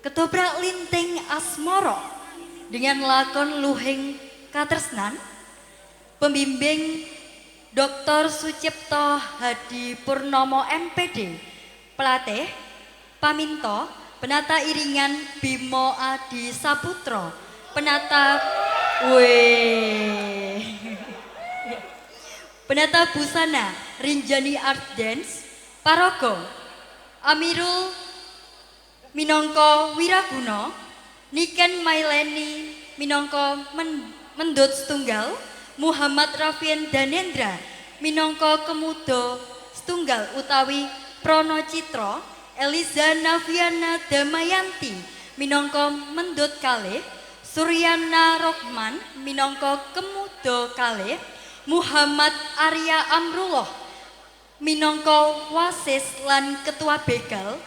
Ketoprak Linting Asmoro dengan lakon Luhing Katresnan, pembimbing Dr. Sucipto Hadi Purnomo MPD, pelatih Paminto, penata iringan Bimo Adi Saputro, penata penata busana Rinjani Art Dance, Paraga Amirul minangka Wiraguna, Niken Maileni minangka Mendut Setunggal, Muhammad Rafian Danendra minangka Kemudo Setunggal utawi Prono Citra, Eliza Naviana Damayanti minangka Mendut Kalih, Suryana Rohman minangka Kemudo Kalih, Muhammad Arya Amrullah minangka Wasis lan Ketua Begal,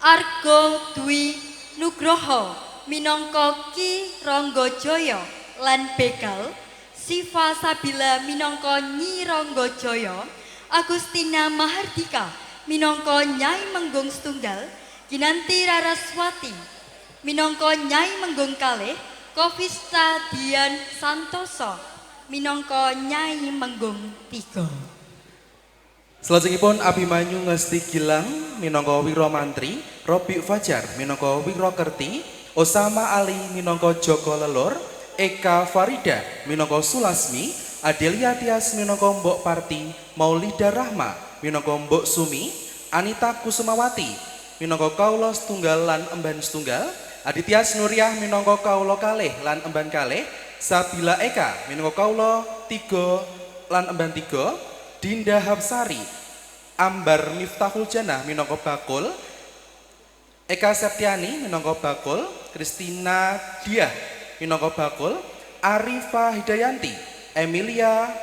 Argo Dwi Nugroho minangka Ki Ronggojaya lan Begal, Siva Sabila minangka Nyi Ronggojaya, Agustina Mahardika minangka Nyai Menggung Setunggal, Kinanti Raraswati minangka Nyai Menggung Kalih, Kofista Dian Santoso minangka Nyai Menggung Tiga. Selajengipun Abimanyu Ngesti Gilang minangka Wiro Mantri, Robi Fajar minangka Wiro Kerti, Osama Ali minangka Joko Lelur, Eka Farida minangka Sulasmi, Adelia Tias minangka Mbok Parti, Maulida Rahma minangka Mbok Sumi, Anita Kusumawati minangka Kaula Setunggal lan Emban Setunggal, Aditya Nuriah minangka Kaula Kalih lan Emban Kalih, Sabila Eka minangka Kaula Tiga lan Emban Tiga, Dinda Hapsari, Ambar Miftahul Jannah minangka Bakul, Eka Septiani minangka Bakul, Kristina Diah minangka Bakul, Arifa Hidayanti, Emilia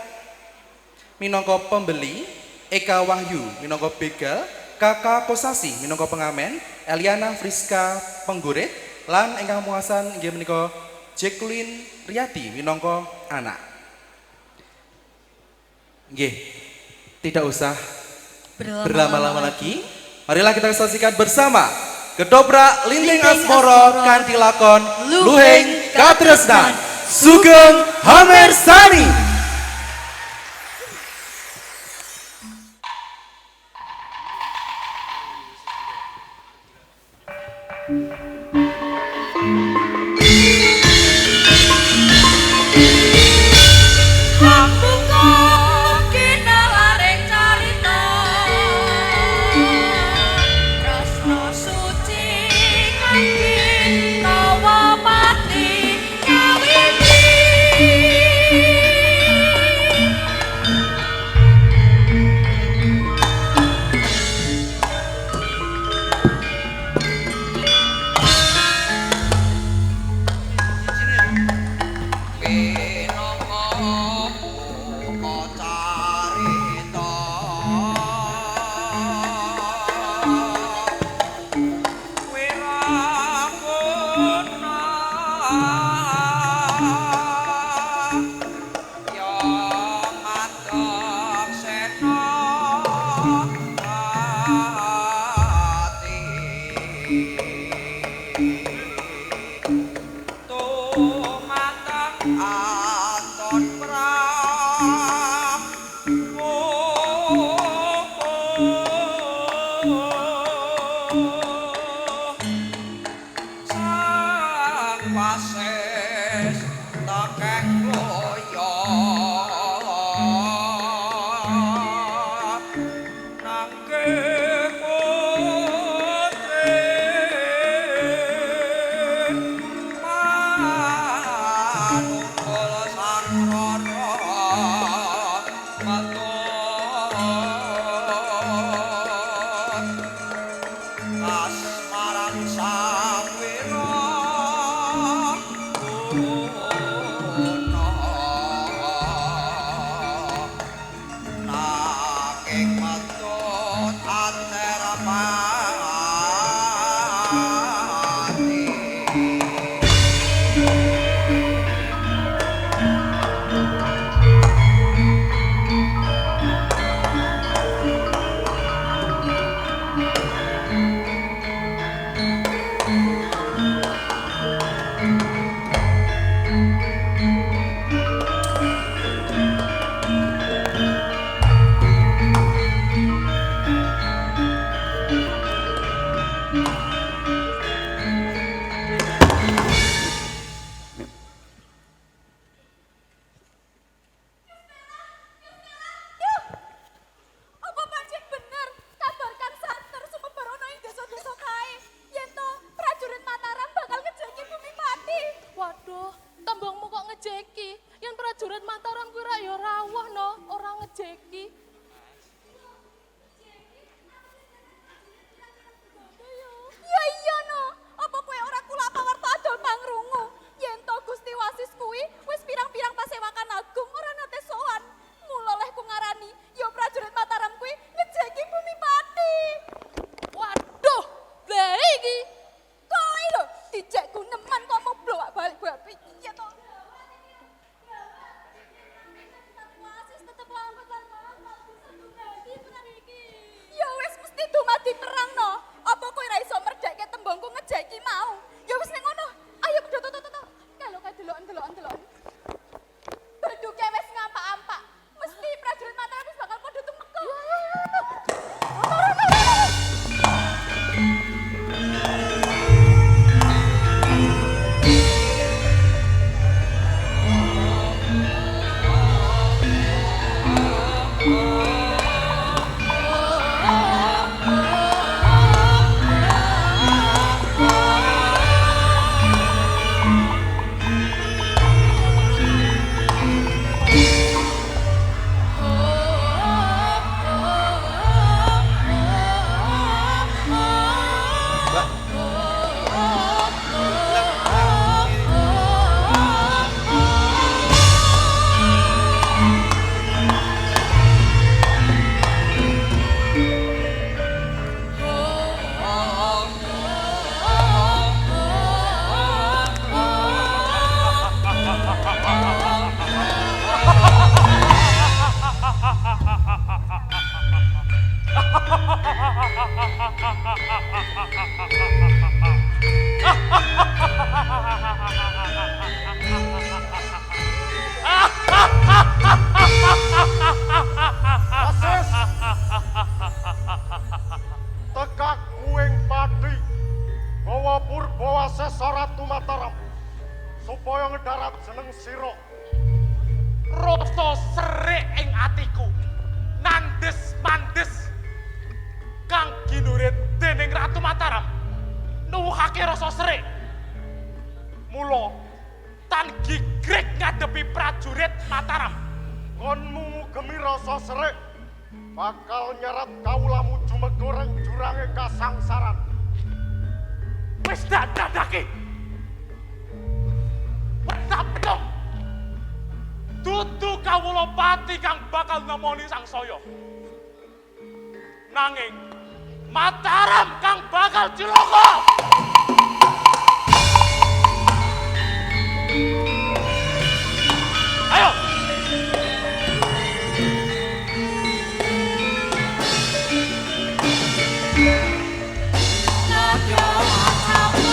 minangka Pembeli, Eka Wahyu minangka Begal, Kakak Kosasi minangka Pengamen, Eliana Friska Penggurit, lan ingkang muasan inggih menika Jacqueline Riyadi minangka anak. Nggih. Tidak usah berlama-lama lagi. Marilah kita saksikan bersama Ketoprak Linting Asmoro kanthi lakon Luhing Katresnan Sugeng Hamersani. prajurit Mataram kuwi ra ya rawuh no, ora ngejeki. Ya iya no, apa kowe ora kula pawarta adol pangrungu? Yen to Gusti Wasis kuwi wis pirang-pirang pasewakan agung ora nate sowan. Mula leh ku ngarani, ya prajurit Mataram kuwi ngejeki bumi pati. Waduh, lha iki kowe lho dijek guneman kok mau blowak balik babi. Iya to. Wasis tetep lambat lan malah bisa dumadi tenan iki. Ya wis mesti dumadi perang no. Apa kowe ra iso merdekke tembongku ngejeki mau? Ya wis ning ngono. Ayo to. Kalau kae deloken. Benduke wis ngampak-ampak. Mesti prajurit Mataram wis bakal padha tumeka. Wasis tegak kuing padi bawa Purbawasis Ratu Mataram supaya ngedarat jeneng sira. Rasa serik ing atiku nandes mandes kang ginurit dening Ratu Mataram nuwuhake rasa serik. Mula tan gigrek ngadepi prajurit Mataram. Konmu gemi rasa serik bakal nyerat kaulamu jumegoreng jurange kasangsaran. Wis dadake. Petapedong. Dudu kawula pati kang bakal nemoni sangsaya. Nanging Mataram kang bakal cilaka. Ayo. Prabu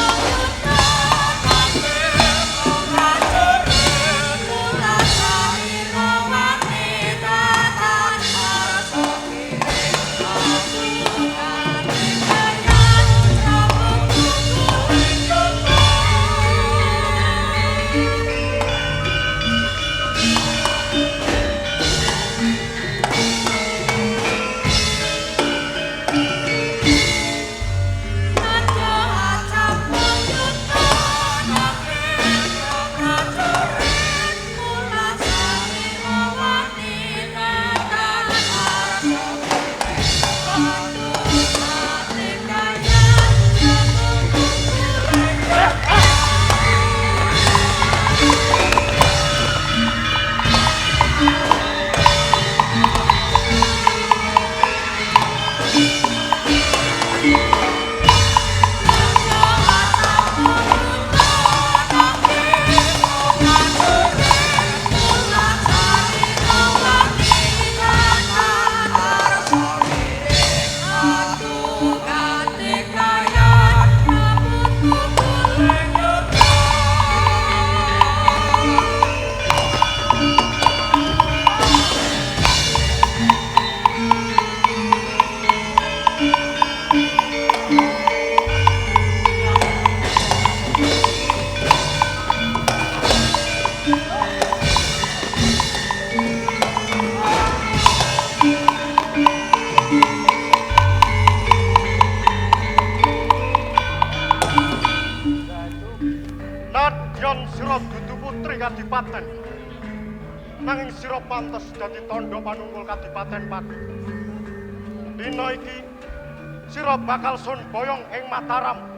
nanging sira pantes dadi tandha panunggul Kadipaten Pati. Dina iki sira bakal sun boyong ing Mataram.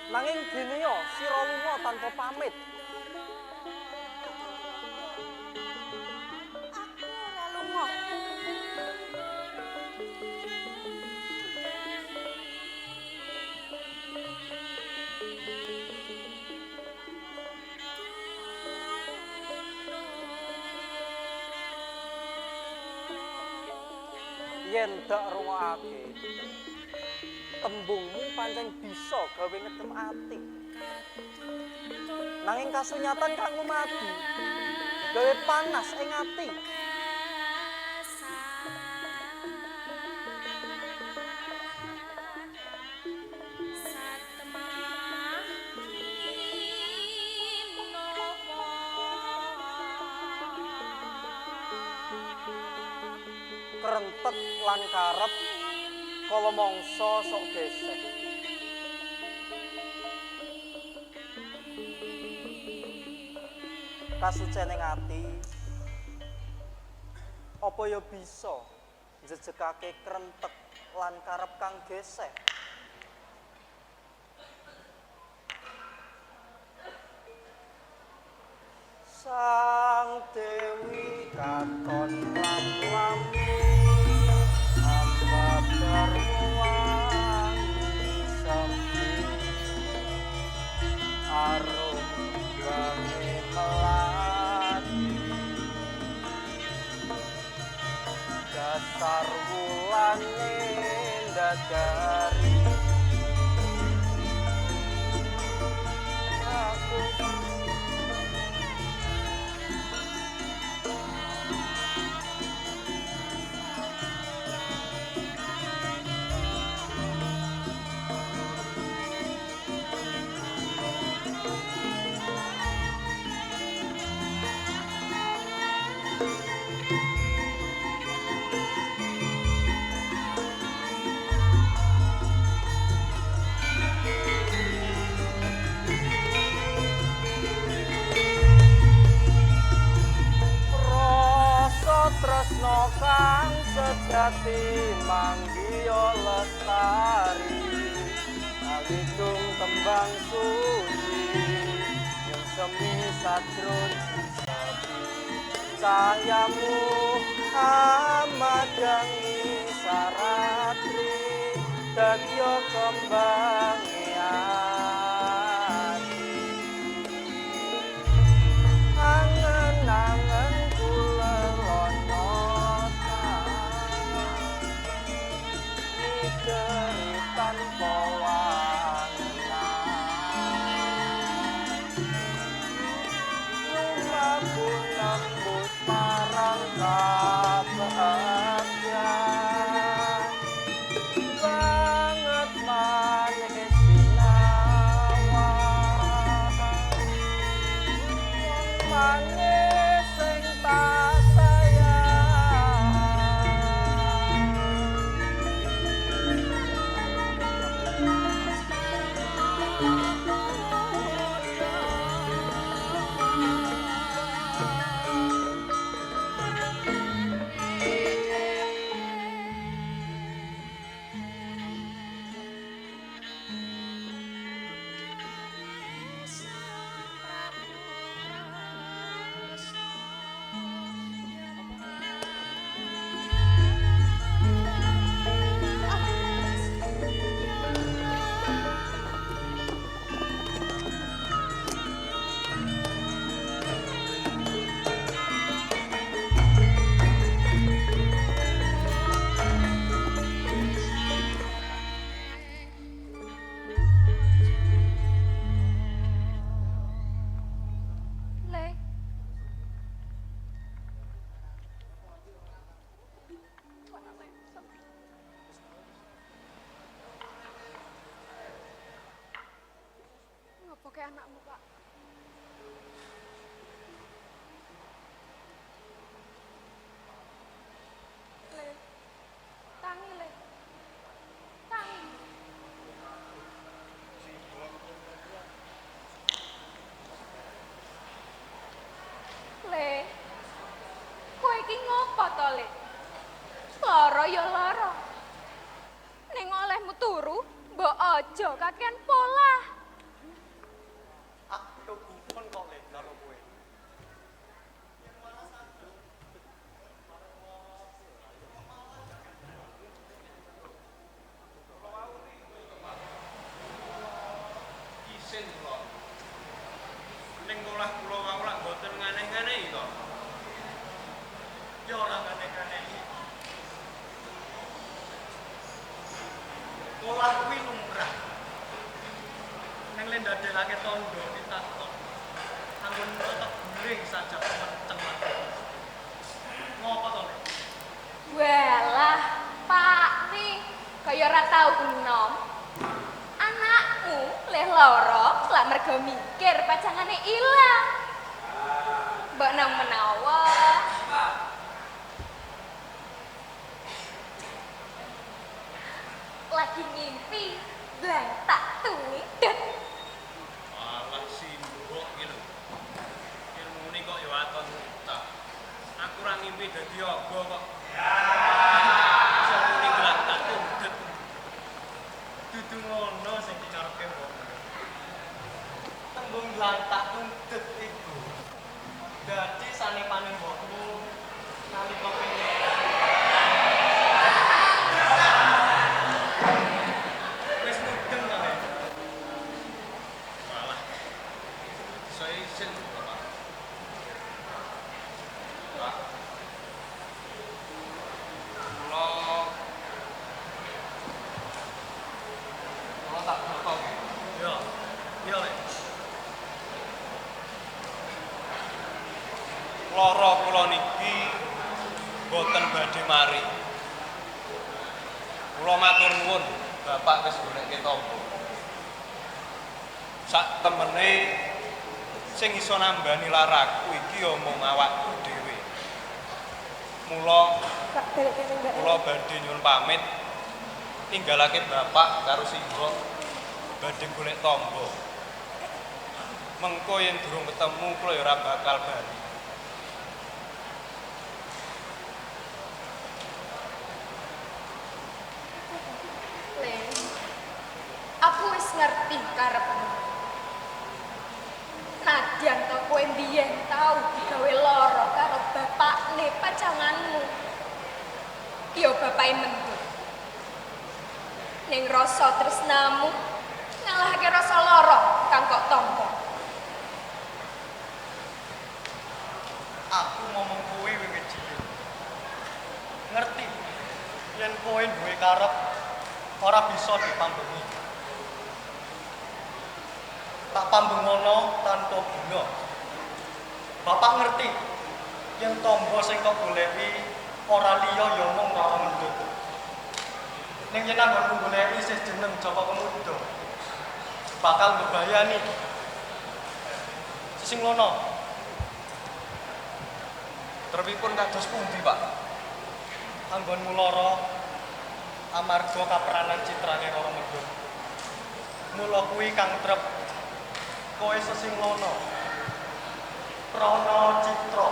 Nanging dene yo sira lunga tanpa pamit. Aku ora lunga. Yen dak rungokake tembungmu pancen bisa gawe ngedem ati. Nanging kasunyatan kang lumadi gawe panas ing ati. Krentek lan karep kala mangsa sok gesek. Kasucening ati apa ya bisa njejegake krentek lan karep kang gesek. Sang Dewi katon lam-lami amba berwangi sepi arum wangi melati dasar wulan ndagari aku tresno kang sejati manggiya lestari alidung tembang suci yang semi sajron sapi cahayamu amadangi saratri dagya kembang ati aku nembus marang kebahagiaan banget manis sinawan manis sing tak sayang Le. Ngopo ke anakmu, Pak? Le. Tangi, Le. Tangi. Le. Kowe iki ngopo to, Le? Lara ya lara. Ning olehmu turu, mbok aja kakean pola. aku kupon kok le karo kowe Isin kula. Ning olah kula wau lak mboten nganeh-nganehi to. Ya ora nganeh-nganehi. Olah kuwi lumrah. Neng le ndadelake tondo pitaton. Anggon tetep guling saja kenceng. Ngopo to, Le? Walah, Pak nih, kaya ora tau enom. Anakmu leh lara, lak mergo mikir pacangane ilang. Mbok nang menawa. Lagi ngimpi, blang tak tundet. Alah simbok iki lho. Ilmune kok ya aton cah. Aku ora ngimpi dadi aga kok. Iso muni gelang tak tundet. Dudu ngono sing dicarepke mbok. tembung lantak tundet iku dadi sanepane mbokmu nalika pengen Wis mudeng to, Le. Malah saya isin Bapak. Pak. Kula tak blokok. Iya. Iya, Le. Lara kula niki boten badhe mari. Kula matur nuwun, Bapak wis goleke tamba. Sak temene sing iso nambani laraku iki ya mung awakku dhewe. Mula kula badhe nyuwun pamit ninggalake Bapak karo Singgo badhe golek tamba. Mengko yen durung ketemu kula ya ora bakal bali. Le, aku wis ngerti karepmu. Nadyan to kowe mbiyen tau digawe lara karo bapakne pacanganmu. Ya bapake mendut. Ning rasa tresnamu ngalahake rasa lara kang kok tampa. aku ngomong kowe wiwit cilik ngerti yen kowe duwe karep ora bisa dipambengi tak pambengono tanpa guna Bapak ngerti yen tombo sing kok goleki ora liya ya mung Rara Mendut. Ning yen anggonmu goleki isih jeneng Jaka Kemuda. Bakal mbebayani. Sing lono. Terpipun kados pundi, Pak? Anggonmu lara amarga kaperanan citrane Rara Mendut. Mula kuwi kang trep kowe sesinglono. Prana Citra.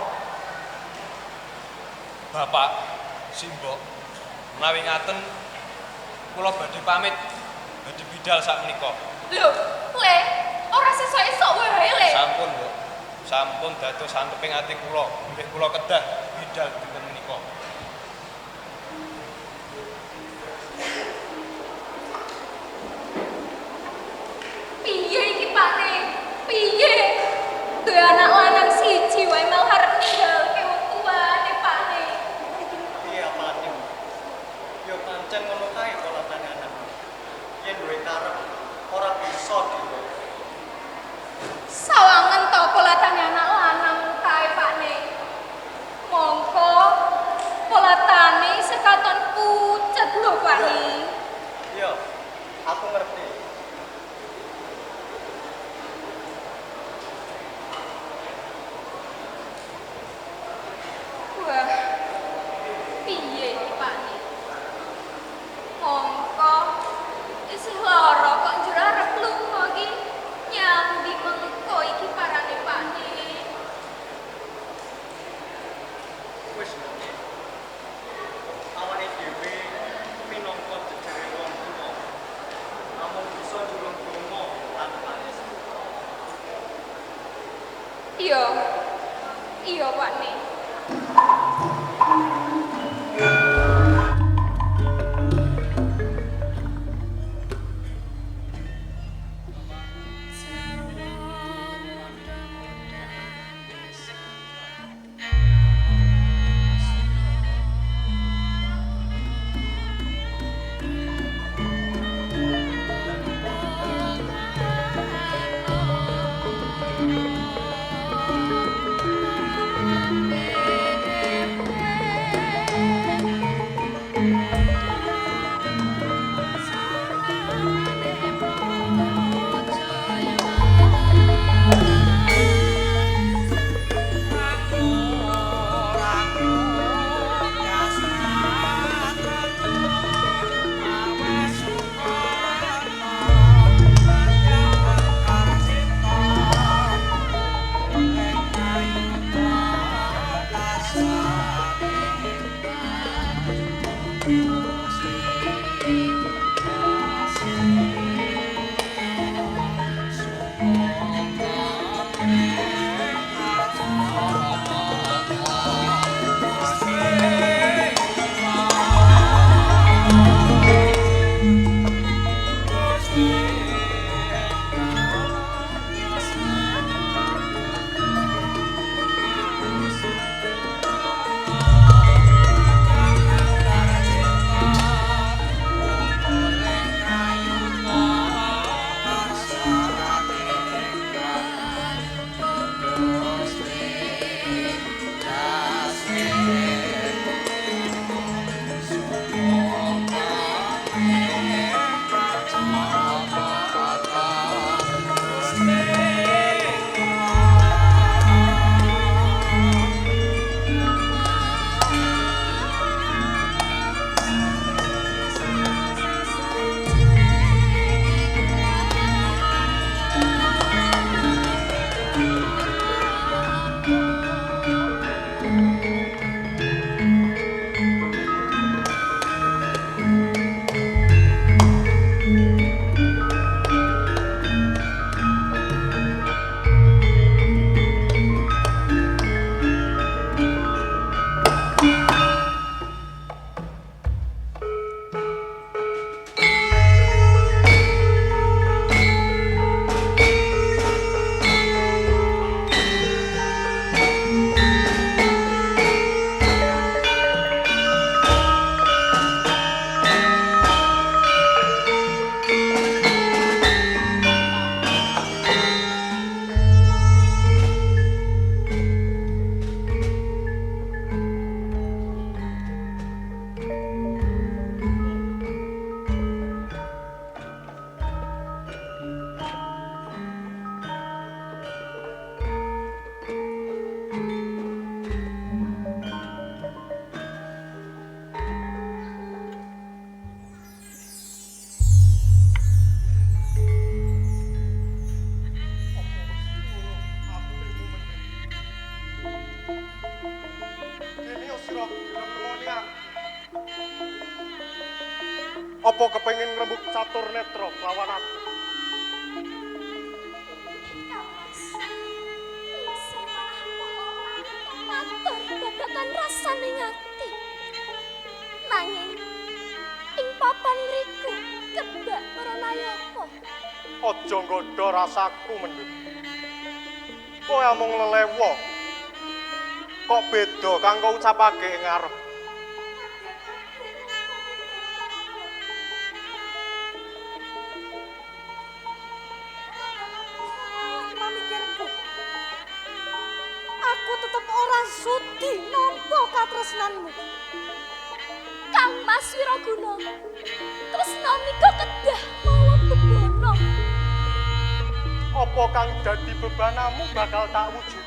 Bapak, Simbok, menawi ngaten kula badhe pamit badhe bidal sakmenika. Lho, Le, ora sesuk-esuk wae, Le. Sampun, Mbok. Sampun dados santeping ati kula. Nggih kula kedah bidal dinten menika. Piye iki, Pakne? Piye? Duwe anak lanang siji wae malah arep ninggalke wong tuane, Pakne. Iya, Panik. Yo pancen ngono kae polatane anak. Yen duwe karep ora bisa dhewe. Sawangen to polatane anak lanang kae, Pakne. Mongko polatane sekaton pucet lho, Pakne. Iya, aku ngerti. Wah, piye iki, Pakne? Mongko isih lara kok njur arep lunga iki. Nyambi mengko iki parane, Pakne. Wis ngerti. Awake dhewe minangka jejere wong tuwa. Namung bisa njulung donga lan panis. Iya. Iya, Pakne. sira gelem nemoni aku? Apa kepengin ngrembug catur netra lawan aku? Matur babagan rasane ngati. Nanging ing papan mriku kebak para nayapa. Aja nggodha rasaku mendut. Kowe amung lelewo. Kok beda kanggo ucapake ing ngarep. Mamikirku. Aku tetep ora sudi nampa katresnanmu. Kang Mas Wiraguna. Tresnamika kedah mawa bebono. Apa kang dadi bebanamu bakal tak wujud.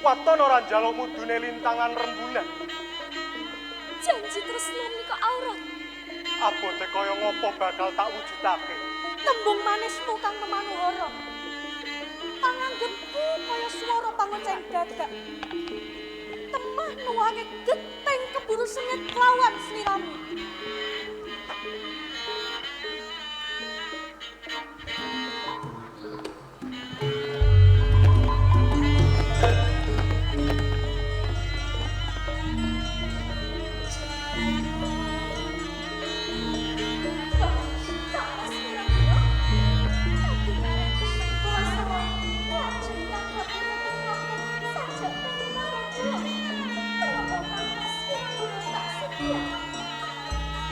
Waton ora njaluk mudune lintangan rembulan. Janji tresnamika aurat. Abote kaya ngopo bakal tak wujudake. Tembung manismu kang memanuhara. Panganggepku kaya swara pangoceng gagak. Temah nuwange geteng keburu sengit lawan sliramu.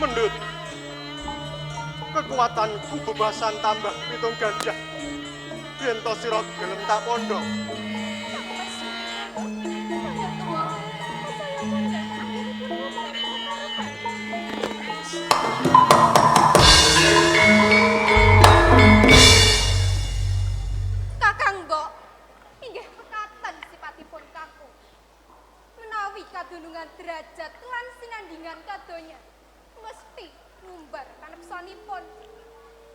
Mendut. Kekuatanku bebasan tambah 7 gajah. Yen to sira gelem tak pondhok. Kakanggo, inggih pekatan sipatipun kakung. Menawi kadunungan derajat lan sinandingan kadonya, mesti numbar kanepsanipun.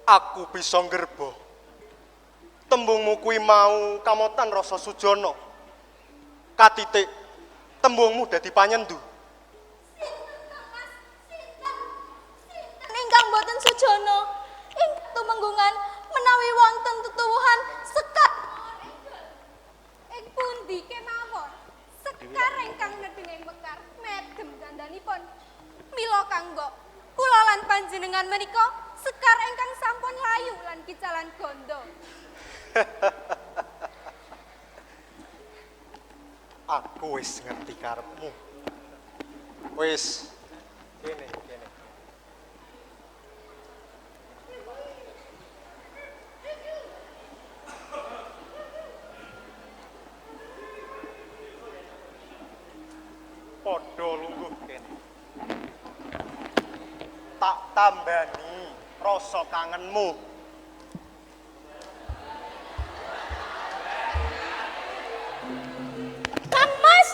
Aku bisa nggerbo. Tembungmu kuwi mau kamotan rasa sujana. Katitik tembungmu dadi panyendu. Sinten ingkang boten sujana ing tumenggungan menawi wonten tutuwuhan sekar. Ing pundi kemawon sekar ingkang nedeng mekar medem dandanipun. Mila kanggo kula lan panjenengan menika sekar ingkang sampun layu lan kicalan gondo. Aku wis ngerti karepmu. Wis kene. Padha lungguh kene. Tak tambani rasa kangenmu. Kang Mas.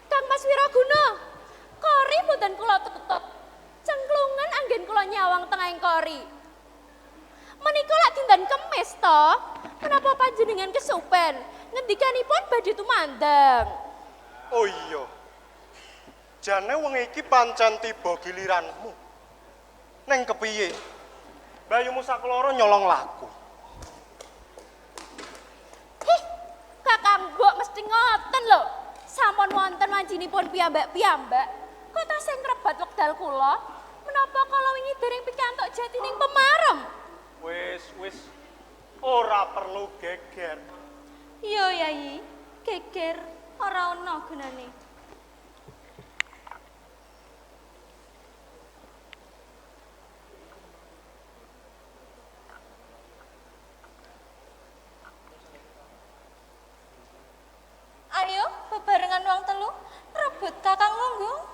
Kang Mas Wiraguna, kori boten kula tetep. Cengklungan anggen kula nyawang tengahing kori. Menika lak dinten Kemis to? Menapa panjenengan kesupen? Ngendikanipun badhe tumandang. Oh iya. Jane wong iki pancen tiba giliranmu. Neng kepiye? Bayumu sakloro nyolong laku. Hih, Kakang Mbok mesti ngoten lho. Sampun wonten wancinipun piyambak-piyambak. Kok tasih ngrebat wekdal kula? Menapa kala wingi dereng pikantuk jatining pemarem? Wis. Ora perlu geger. Iya, Yayi. Geger ora ana gunane. Ayo, bebarengan wong telu rebut Kakang Lunggung.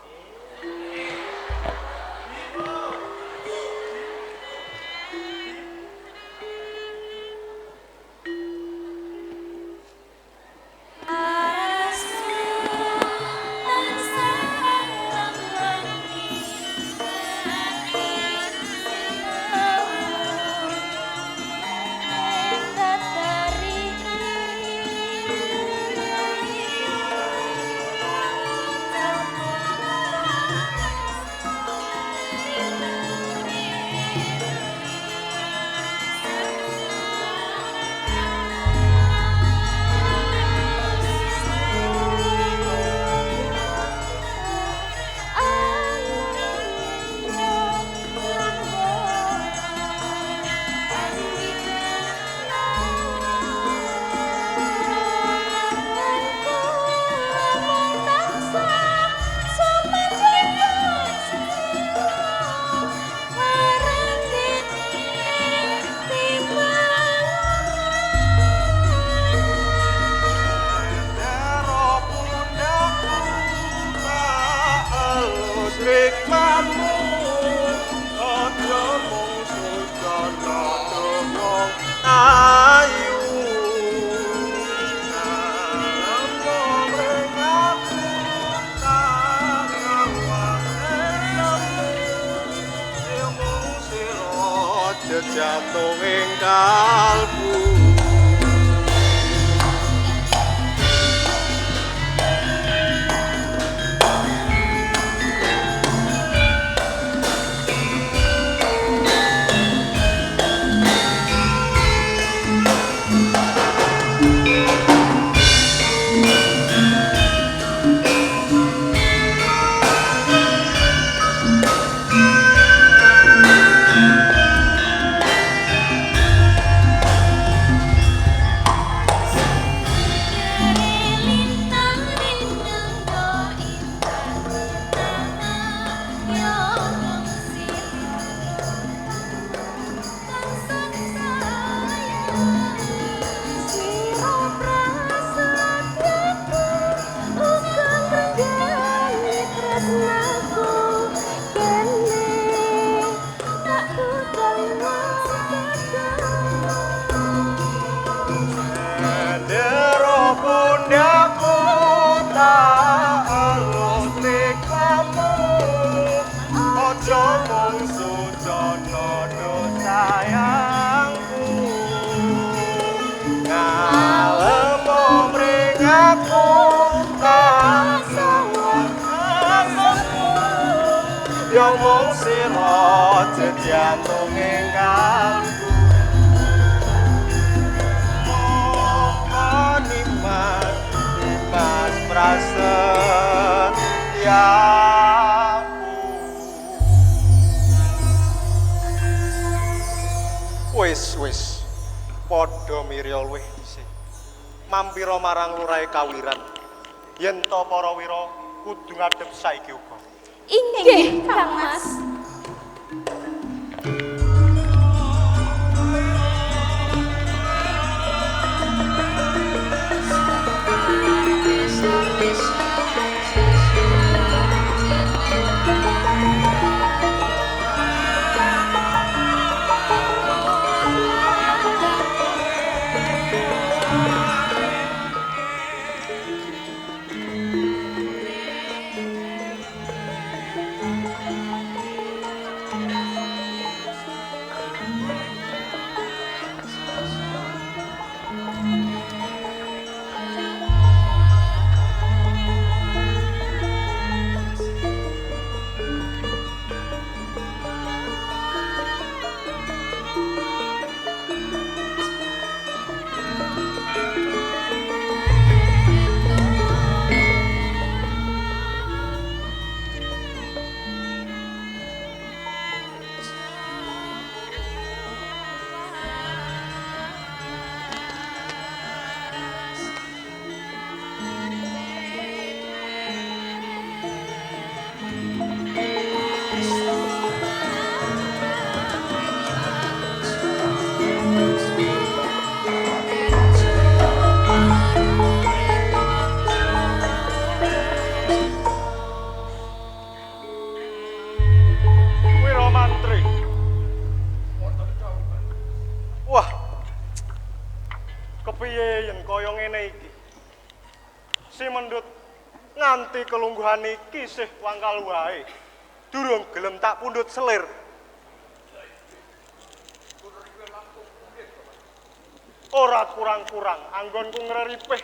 kalbu. Yang mung sira jantung ing kalbu. Mongko nimas prasetyaku. Wis padha mirya luwih dhisik. Mampira marang lurahe kawiran. Yen to para wira kudu ngadhep saiki uga. Inggih, Kang Mas. Nganti kelungguhan iki sih wangkal wae. Durung gelem tak pundhut selir. Ora kurang-kurang anggonku ngreripih.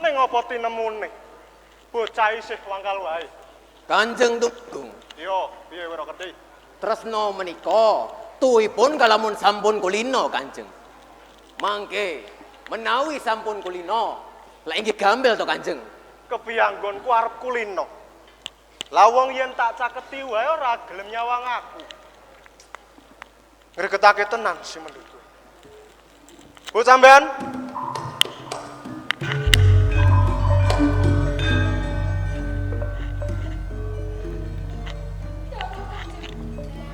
Ning apa tinemune? Bocah isih wangkal wae. Kanjeng Tunggung. Yo, piye Wira Kerti? Tresno menika tuwipun kalamun sampun kulino Kanjeng. Mangke menawi sampun kulino, lek inggih gambel to Kanjeng. Kepianggonku arep kulino. Lawang yen tak caketi wae ora gelem nyawang aku. Ngregetake tenan si mendut. Bu sampean?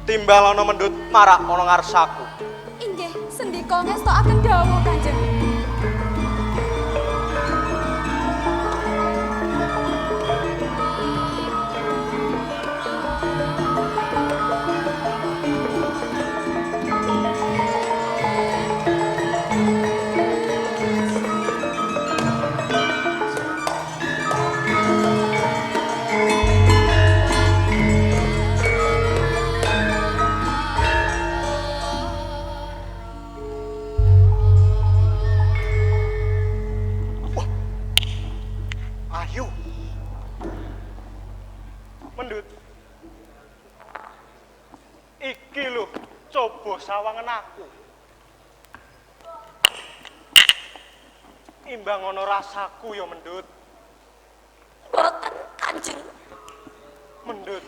Timbal ana mendut marak ana ngarsaku. Inggih, sendika ngestokaken dawuh Kanjeng. sawangen aku. Imbang ana rasaku ya Mendut. Boten Kanjeng. Mendut.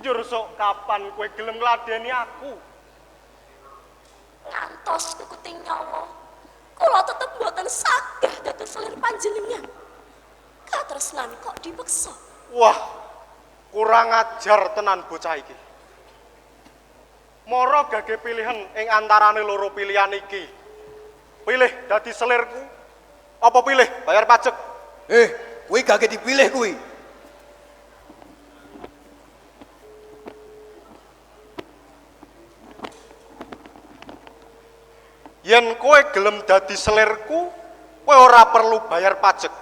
Njur sok kapan kowe gelem ngladeni aku? Ngantos kukuting nyawa. Kula tetep boten sagah dados selir panjenengan. Katresnan kok dipeksa. Wah, kurang ajar tenan bocah iki. Mara gage pilihan ing antarane loro pilihan iki. Pilih dadi selirku apa pilih bayar pajak? Kuwi gak dipilih kuwi. Yen kowe gelem dadi selirku, kowe ora perlu bayar pajak.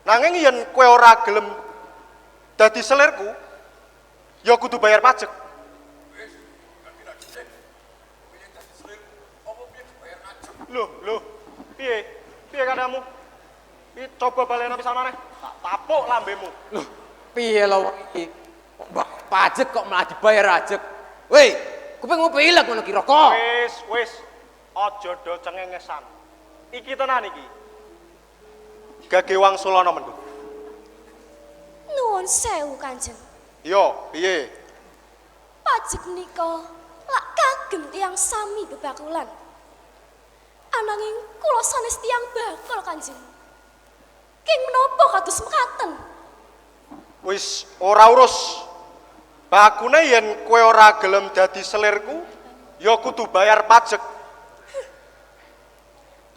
Nanging yen kowe ora gelem dadi selirku, ya kudu bayar pajak. Loh, piye? Piye kadamu? Coba balena pisan maneh. Tak tapuk lambemu. Loh, piye lho iki? Pajak kok malah dibayar ajek. Weh, kuping pilek ngono ki rokok. Wis. Aja do cengengesan. Iki tenan iki. Gage Wangsulana Mendut. Nuwun sewu Kanjeng. Yo, piye? Pajek nika lak kagem tiyang sami bebakulan. Ananging kula sanes tiyang bakul Kanjeng. King menapa kados mekaten? Wis ora urus. Bakune yen kowe ora gelem dadi selirku, ya kudu bayar pajak.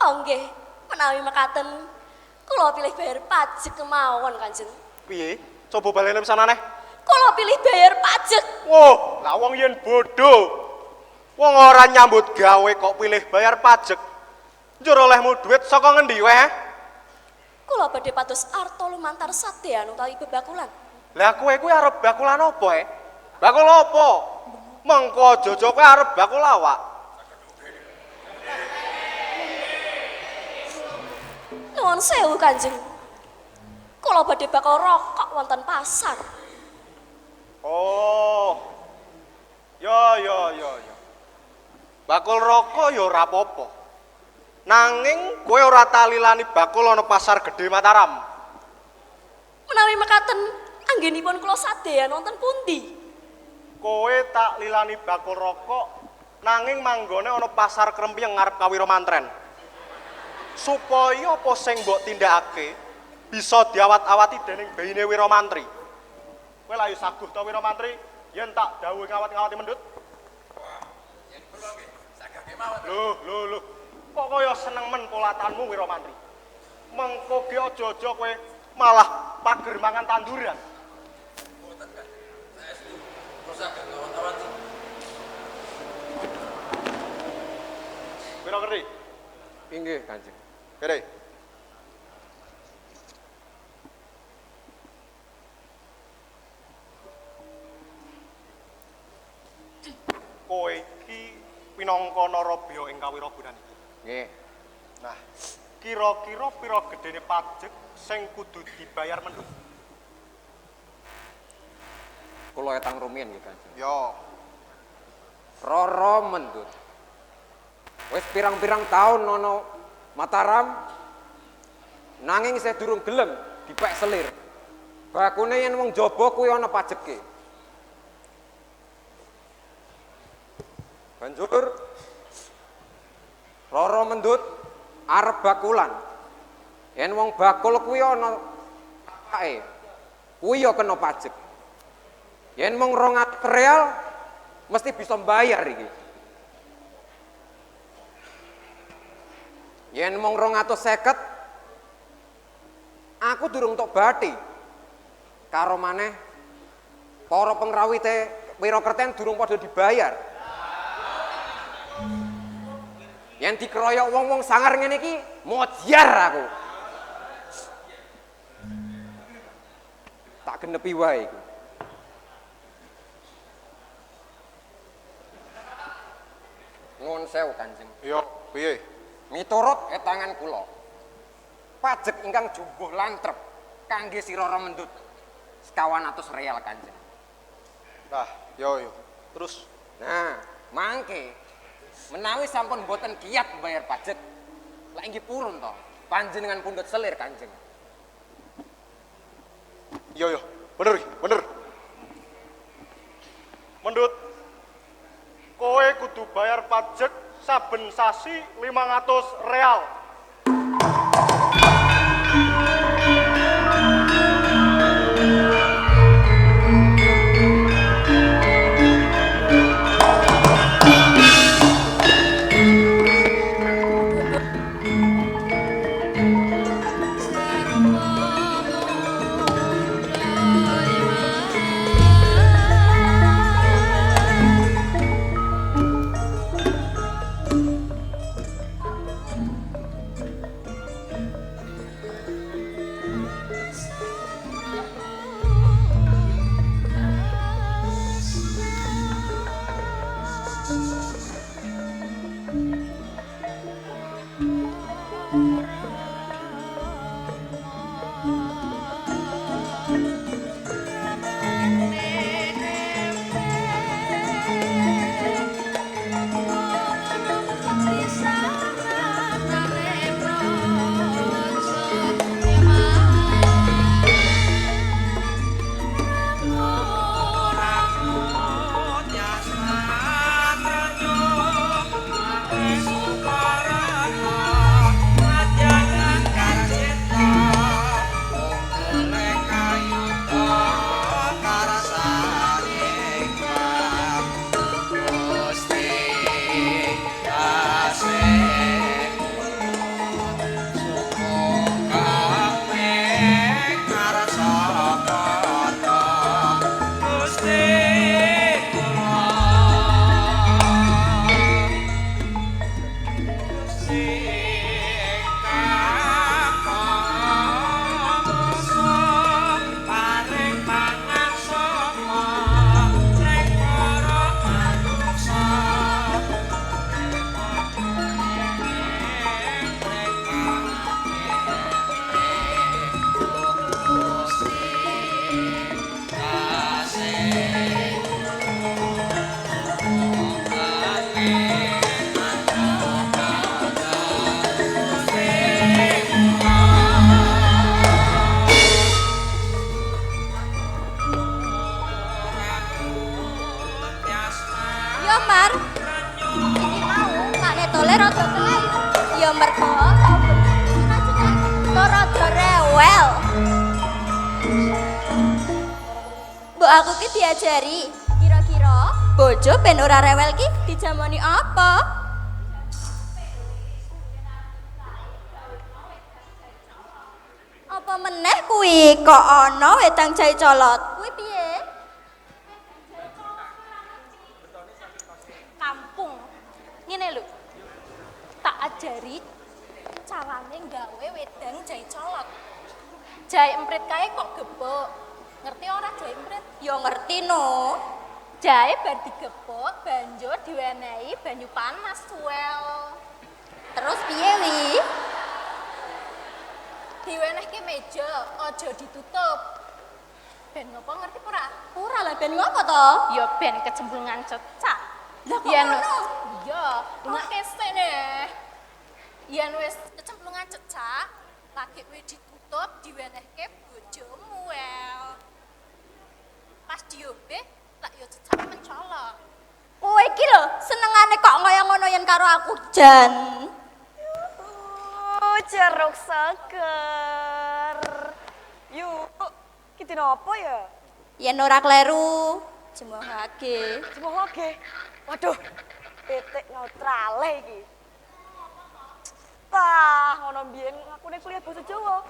Oh nggih, menawi mekaten kula pilih bayar pajak kemawon Kanjeng. Piye? Coba balene pisan maneh. Kula pilih bayar pajak. Woh, lah wong yen bodho. Wong ora nyambut gawe kok pilih bayar pajak. Njur olehmu duit saka ngendi weh? Kula badhe pados arta lumantar sadean utawi bebakulan. Lah kowe kuwi arep bakulan apa Bakul apa? Mengko aja kowe arep bakul awak. Nuwun sewu Kanjeng. Kula badhe bakal rokok wonten pasar. Oh. Ya. Bakul rokok ya ora apa-apa. Nanging kowe ora talilani bakul ana pasar Gedhe Mataram. Menawi mekaten anggenipun kula sadean wonten pundi? Kowe tak lilani bakul rokok nanging manggone ana pasar Krempiyeng ngarep Kawira Mantren. Supaya apa sing mbok tindakake bisa diawat-awati dening bayine Wira Mantri. Kowe lha yo saguh ta Wira Mantri yen tak dawuh ngawat-ngawati Mendut? Yen kula nggih sagah kemawon. Lho. Kok kaya seneng men polatanmu Wira Mantri. Mengko ge aja-aja kowe malah pager mangan tanduran. Mboten kan. Saya setuju. Kula sagah ngawat-awati. Wira ngerti? Inggih, Kanjeng. Kere. Kowe iki pinangka Narabya ing Kawiragunan iki. Nggih. Nah, kira-kira pira gedene pajak sing kudu dibayar Mendut? Kula etang rumiyin nggih, Kanjeng. Yo, Roro Mendut. Wis pirang-pirang taun ana Mataram nanging saya durung gelem dipek selir. Bakune yen wong jaba kuwi ana pajeke. Banjur Roro Mendut arep bakulan. Yen wong bakul kuwi ana apake, kuwi ya kena pajak. Yen mung 200 real mesti bisa mbayar iki. Yen mung 250 aku durung tok bathi. Karo maneh para pengrawite Wirakerten durung padha dibayar. Yen dikeroyok wong-wong sangar ngene iki mojar aku. Tak genepi wae iku. Nuwun sewu Kanjeng. yo, piye? Miturut etangan kula, pajak ingkang jumbuh lantrep kangge sira Roro Mendut 1.000 real Kanjeng. Nah, yo. Terus Nah, mangke menawi sampun boten kiat bayar pajak, lek inggih purun to, panjenengan pundhut selir Kanjeng. Iya, bener, bener. Mendut, kowe kudu bayar pajak saben sasi 500 real. Yo Mar, ini mau ngane tole rada kelayu. Ya mergo to rada rewel. Mbok aku ki diajari, kira-kira bojo ben ora rewel ki dijamoni apa? Apa meneh kuwi kok ana wedang jahe colot? Kuwi piye? Kampung. Ngene lho. Tak ajari carane gawe wedang jahe colot. Jahe emprit kae kok gebuk. Ngerti ora jahe emprit? Ya ngerti no. Jahe bar digebuk banjur diwenehi banyu panas suwel. Terus piye wi? Diwenehke meja, aja ditutup. Ben ngopo ngerti ora? Ora lah ben ngopo to? Ya ben kecemplungan cecak. Lah kok ngono? Iya, lunga kesene. Yen wis kecemplungan cecak, lagi kuwi ditutup diwenehke bojomu wel. Pas diombe, tak yo cecak mencolok. Kowe iki lho senengane kok kaya ngono yen karo aku jan. Jeruk seger. Yuk, kita apa ya? Yen ora kleru, jemohake. Jemohake. Waduh, petik neutrale iki. Tah, ngono mbiyen aku nek kuliah basa Jawa.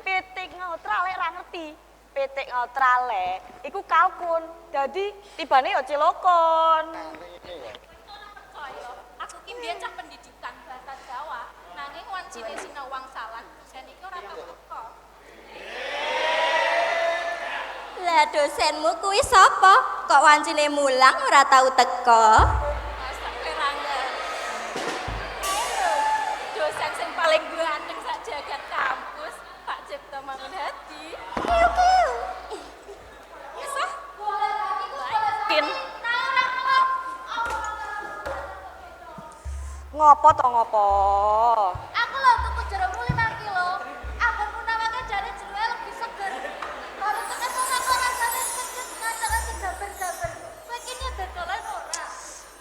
Petik neutrale ra ngerti. Petik neutrale iku kalkun. Dadi tibane ya cilokon. Kaya aku ki mbiyen cah pendidikan bahasa Jawa. Nanging wancine sinau wangsalan, dosen iki ora tau teko. Lah dosenmu kuwi sapa? Kok wancine mulang ora tau teko? Masa kerangan. Ayo, dosen sing paling ganteng sak jagat kampus, Pak Cipto Mangunhadi. Kiu. Wis ah. Yakin. Ngopo to ngopo? Aku lho tuku jerukmu 5 kilo. Aku munawake jane jeruke lebih seger. Baru tekan wong aku rasane kecut ngacak sing gaber-gaber. Kowe iki nyedot dolan ora?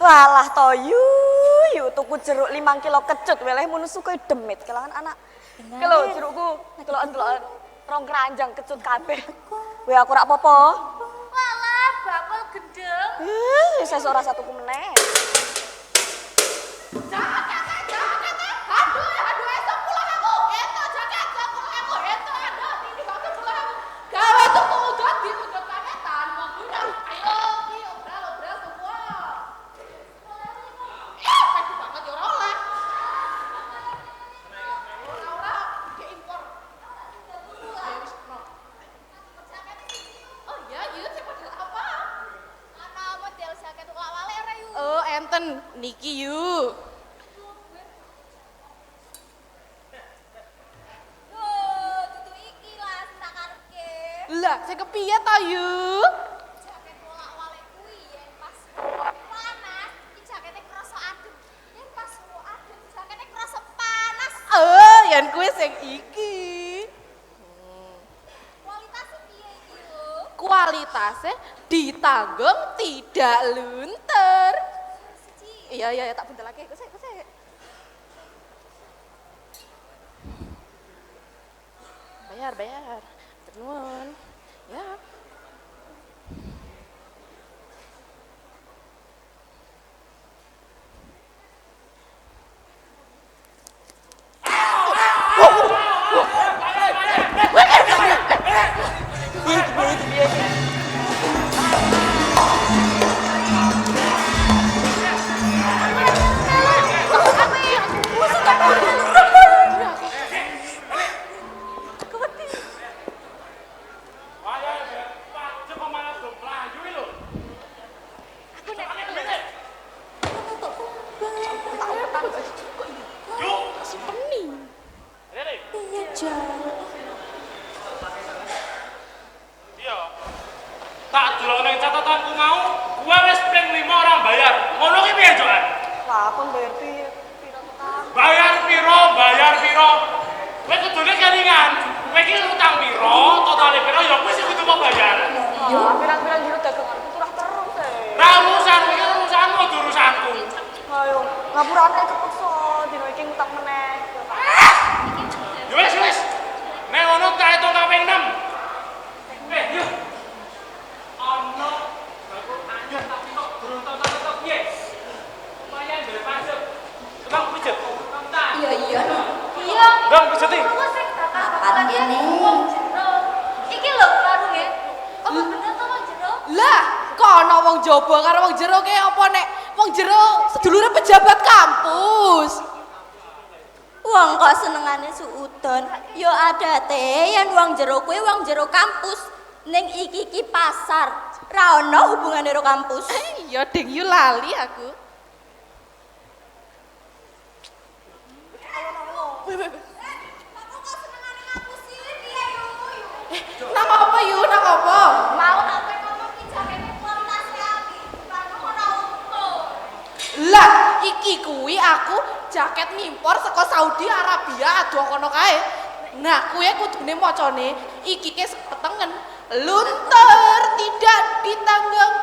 Walah to yu tuku jeruk 5 kilo kecut weleh munusu koyo demit kelangan anak. Ki lho jerukku, delok-delokan rong keranjang kecut kabeh. Kowe aku rak apa-apa. Walah, bakul gendeng. Wis ora satuku meneh. Aduh, esok pulang aku. Eto jaket, aku eto aduh, ini bakal pulang aku. Gawe tuku udut di udut paketan, mau guna. Ayo, ki obral semua. Pagi banget ya ora oleh. Ora, dia impor. Oh iya, sing model apa? Ana model jaket wale ora yu. Oh, enten niki yu. Dudu iki lah tak karepke. Lah, sing kepiye ta yu? Jaket wale kuwi yen pas panas, iki jakete krasa adem. Yen pas adem, jakete krasa panas. Oh, yen kuwi sing iki. Kualitasnya piye iki lho? Kualitasnya ditanggung tidak luntur. Iya, tak bentar lagi. Kusik. Bayar. Nuwun. Ya. Iya. Tak delok ning catatanku mau, gua wis ping 5 orang bayar. Ngono ki piye, Jokan? Lah kon bayar piye? Piro tekan? Bayar piro? Kowe kudune kelingan. Kowe iki utang piro, totale piro ya kowe sing kudu mau bayar. Ah, pirang-pirang jero daganganku turah terus e. Ra urusan iki urusanmu, urusanku. Ayo, ngapurane kepeksa dino iki ngutang meneh. Ya wis. Nek ngono tak hitung kaping 6. Yuk. Ono aku anyar tapi kok durung tok piye? Lumayan dari pajak. Bang pijet. Iya. Bang pijet iki. Aku sing bakal kene. Wong jero. Iki lho warunge. Apa bener to wong jero? Lah, kok ana wong jaba karo wong jero ki apa nek wong jero sedulure pejabat kampus? Wong kok senengane suudon, yo adate yen wong jero kuwi wong jero kampus. Ning iki pasar, ra ono hubungane karo kampus. Iya, ding yu lali aku. Aku kok senengane ngampus sih piye yo? Nang apa yu? Nang apa? Mau aku ngomong ki jakete kualitasnya apik. Lalu ora utuh. Lah, iki kuwi aku jaket ngimpor saka Saudi Arabia adoh kono kae. Nah, kuwi kudune macane iki ki sepetengen luntur tidak ditanggung.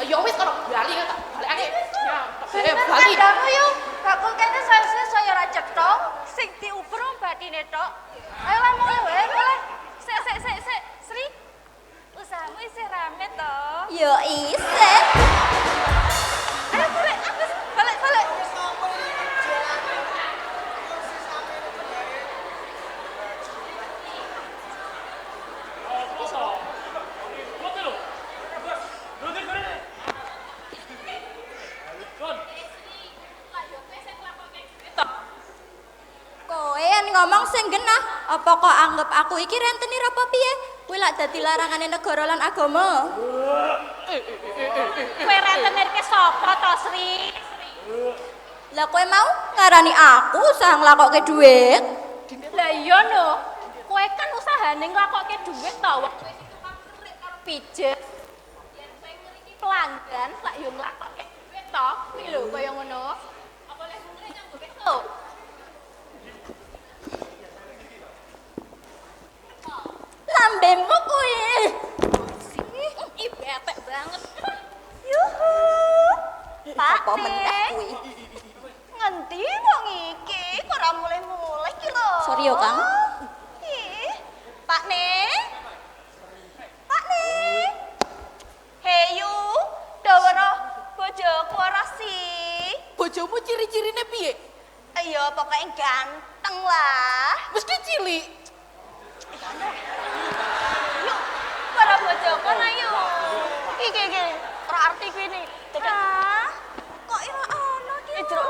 Ya wis kono bali tak balekake. Ya, bali. Kandamu yo, bakul kene saya ora cetok, sing diuber batine tok. Ayo lah mulai wae, mulai. Sik, Sri. Usahamu isih rame to. Yo isih. Ayo balik, balik. Kowe yen ngomong sing genah, apa kok anggap aku iki rentenir apa piye? Kuwi lak dadi larangane negara lan agama. Kowe rentenir ke sapa to, Sri? Lah kowe mau ngarani aku usah nglakokke dhuwit. Lah iya no. Kowe kan usahane nglakokke dhuwit to. Wong kowe sing tukang kerik karo pijet. Yen kowe ngriki pelanggan, lak yo nglakokke duit to. Kuwi lho kaya ngono. Apa oleh mungkin nyanggo beto? Lambemu kuwi. Ibetek banget. Yuhu. Pak Apa meneh kuwi? Ngendi wong iki? Kok ora mulai-mulai ki lho. Sorry yo, Kang. Ih, Pak Ning. Pak Ning. Heyu, dawara bojoku ora sih? Bojomu ciri-cirine piye? Ayo pokoknya ganteng lah. Mesti cilik. Yuk, para bojoku ayo. Iki. Ora arti kuwi ni. Hah? Kok ora ono ki? Jeruk.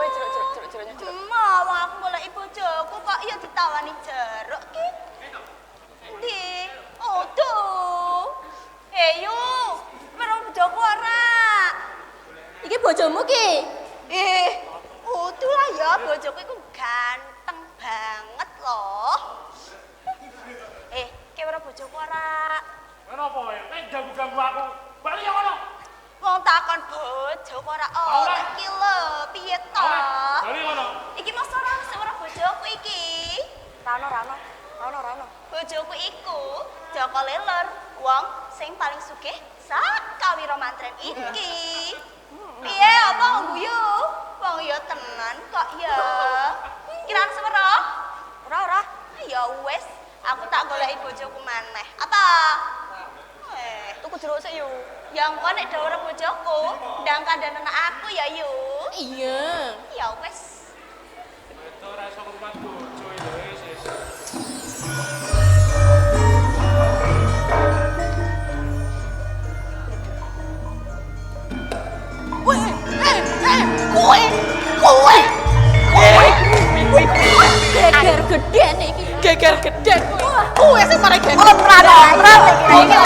Mau aku golek bojoku kok ya ditawani jeruk ki. Ndi? Odo. Heyu, para bojoku ora. Iki bojomu ki. Udah lah ya, bojoku itu ganteng banget loh. Kayak bojoku ora. Kenapa wae? Nek ganggu aku. Bali yo ngono. Wong takon bojoku ora oleh iki lho, piye to? Bali ngono. Iki mos ora bojoku iki. Rano. Bojoku iku Joko Lelor, wong sing paling sugih sak Kawiro Mantren iki. Piye apa guyu? Wong ya tenan kok ya. Kiraan semero? Ora. Ya wis, aku tak goleki bojoku maneh. Apa? Tuku jeruk sik yo. Yang kok nek dawuh bojoku, ndang kandhane aku ya yo. Iya. Ya wis. Itu ora iso ngrumat bojo lho wis. Geger gede iki. Geger gede. Kuwe sing mari geger. Iki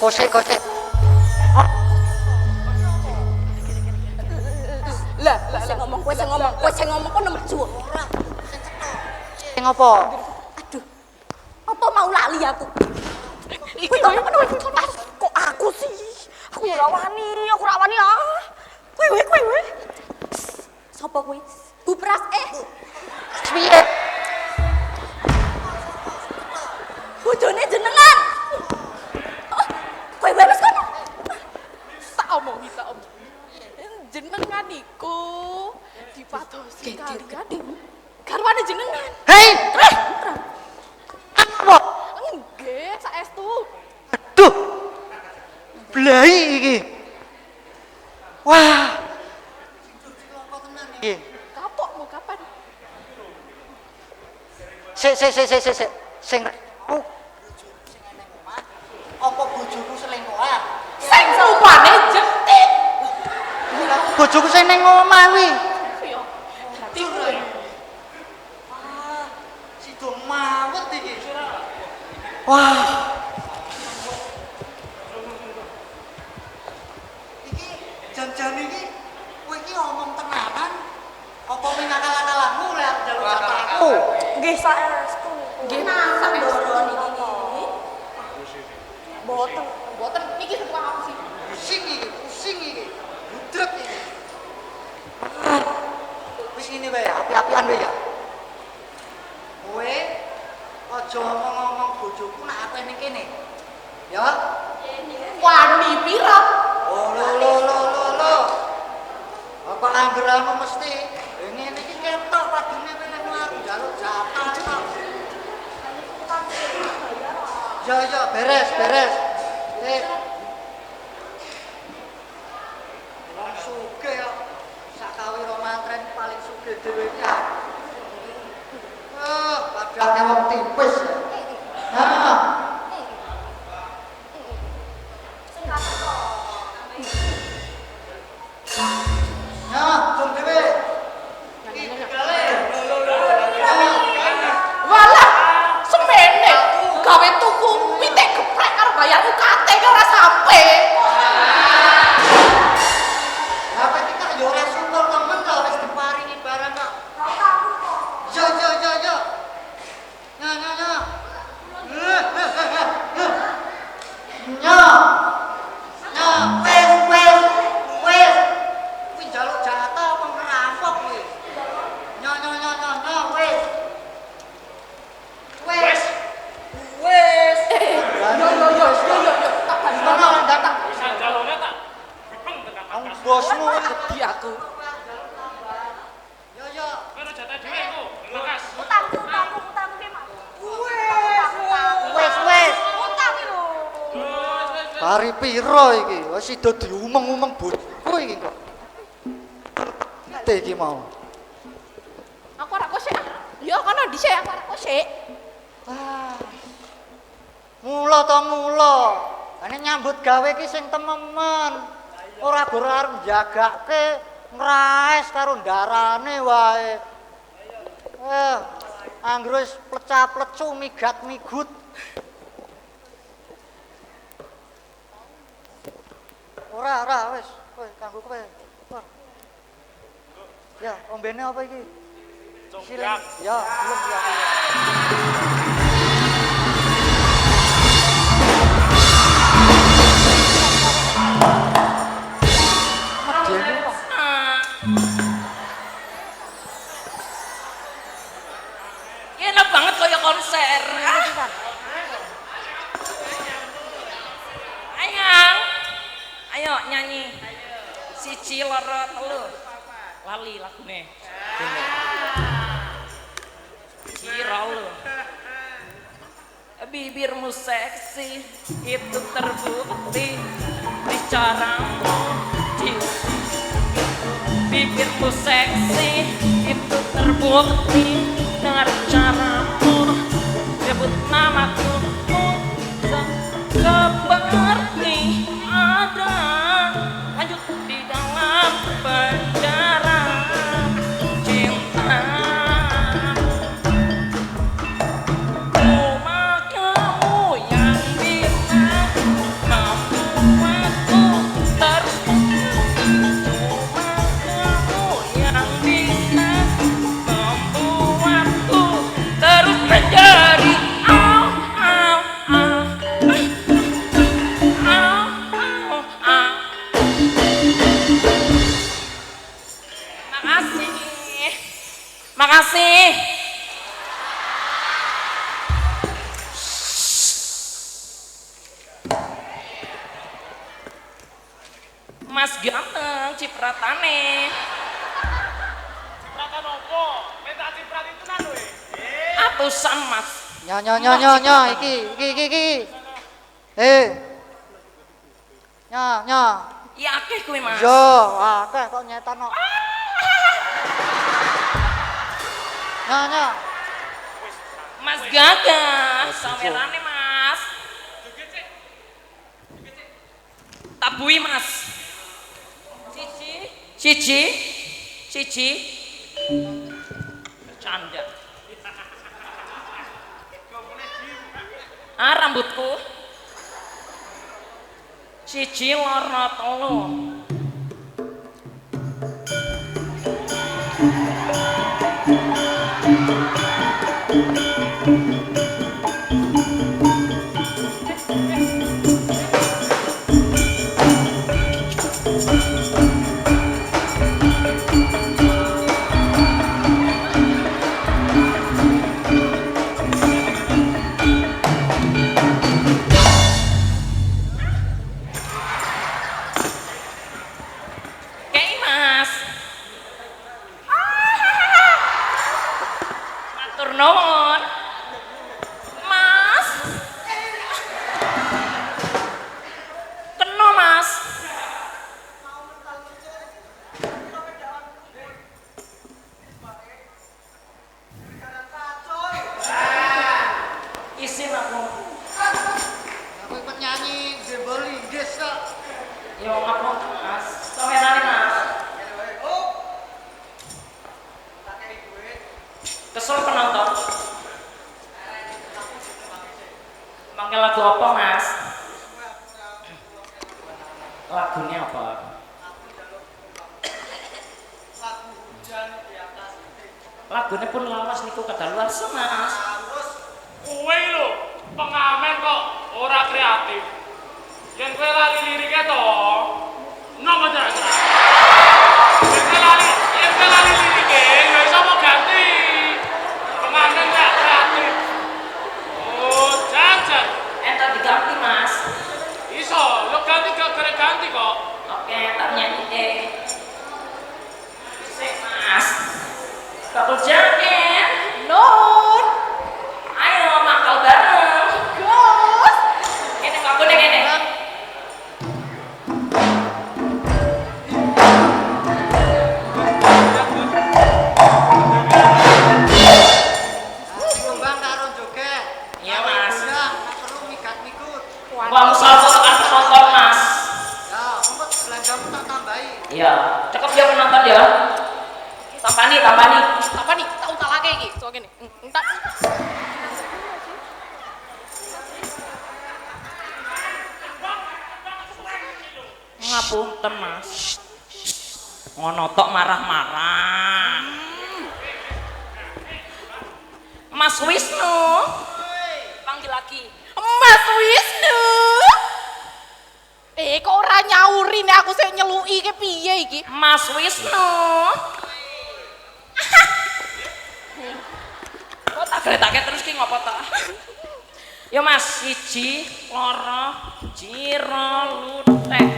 Kosek. Lah, kowe sing ngomong kok nomor juwo. Sing apa? Aduh. Apa mau lali aku? iki Kok aku sih? Aku ora wani ah. Kowe. Sopo kuwi? Bupras Piye? bojone jenengan. Kowe wis kono. tak omongi. Jenengan iku dipadosi kali garwane jenengan. Hei! Apa? Nggih, saestu. Aduh. Blai iki. Wah. Iki. Kapokmu kapan? Sing apa bojoku selingkuhan? Sing rupane jentik. Bojoku sing ning omah kuwi. Yo. Dadi kowe. Sido mawet iki. Wah. Iki jan-jan iki kowe iki omong tenanan apa mung akal-akalanmu lek njaluk jatahku? Nggih saestu. Nggih, saestu niki. Boten niki tukang apa sih? Pusing iki. Budrek iki. Wis ngene wae, api-apian wae ya. Kowe aja ngomong-ngomong bojoku nak aku ning kene. Ya? Wani pira? Oh, lo. Apa anggeramu mesti ngene iki ketok padune meneh mlaku njaluk jatah tok. Ya, beres. Wong sugih kok Sakawiro Mantren paling sugih dhewe iki. Padahal wong tipis. Nah. Nah, jom dhewe. Walah, semene gawe tuku pitik geprek karo bayar UKT ki ora sampe. HP iki kok yo ora syukur temen kok wis diparingi barang kok. Yo Hari piro iki? Wis sida diumeng-umeng bojoku iki kok. Ngerti iki mau. Aku ora kosek. Yo kono dhisik aku ora kosek. Mula to mula. Ane nyambut gawe iki sing tememen. Ora gor arep njagake ngraes karo ndarane wae. Anggere wis plecah-plecu migat-migut. Ora wis kanggo kowe. Ya, ombene apa iki? Congkak. Ya, belum ya. Enak banget kayak konser. Ayo nyanyi. Siji loro telu. Lali lagune. Kira lu. Bibirmu seksi itu terbukti di caramu. Bibirmu seksi itu terbukti dengan caramu. Sebut namaku seperti ada lanjut di dalam penjara cinta. Cuma kamu yang bisa membuatku terus. Cuma kamu yang bisa membuatku terus menjadi Makasih. Mas ganteng cipratane. Cipratan opo? Minta ciprat itu nan we. Atusan Mas. Nya iki. Nya. Ya akeh kuwi Mas. Yo, akeh kok nyetan kok. Nya. Mas gagah, sawerane Mas. Tabui Mas. Cici. Bercanda. Rambutku. Cici loro telu. Nuwun. Mas. Kena Mas. Isin aku. Aku penyanyi jebol Inggris kok. Yo aku Mas. Sawerane Mas. Kesel penonton. Mangkel lagu apa Mas? Lagunya apa? Lagunya pun lawas niku kadaluarsa Mas. Kowe lho, pengamen kok ora kreatif. Yen kowe lali lirike to, nopo cara? Yen kowe lali lirike, ya iso mau ganti. Pengamen gak kreatif. Oh, jajan. Entar diganti Mas. Iso, lo ganti gak ganti kok. Oke, tak nyanyi deh. Sik Mas. Bakul jaket. Nun. Ayo makal bareng. Gus. Ini aku deh ini. punten Mas. Ngono tok marah-marah. Mas Wisnu. Panggil lagi. Mas Wisnu. Kok ora nyauri nek aku sik nyeluki ke piye iki? Mas Wisnu. Kok tak gretake terus ki ngopo ta? Ya Mas, 1, loro, jiro, lutek,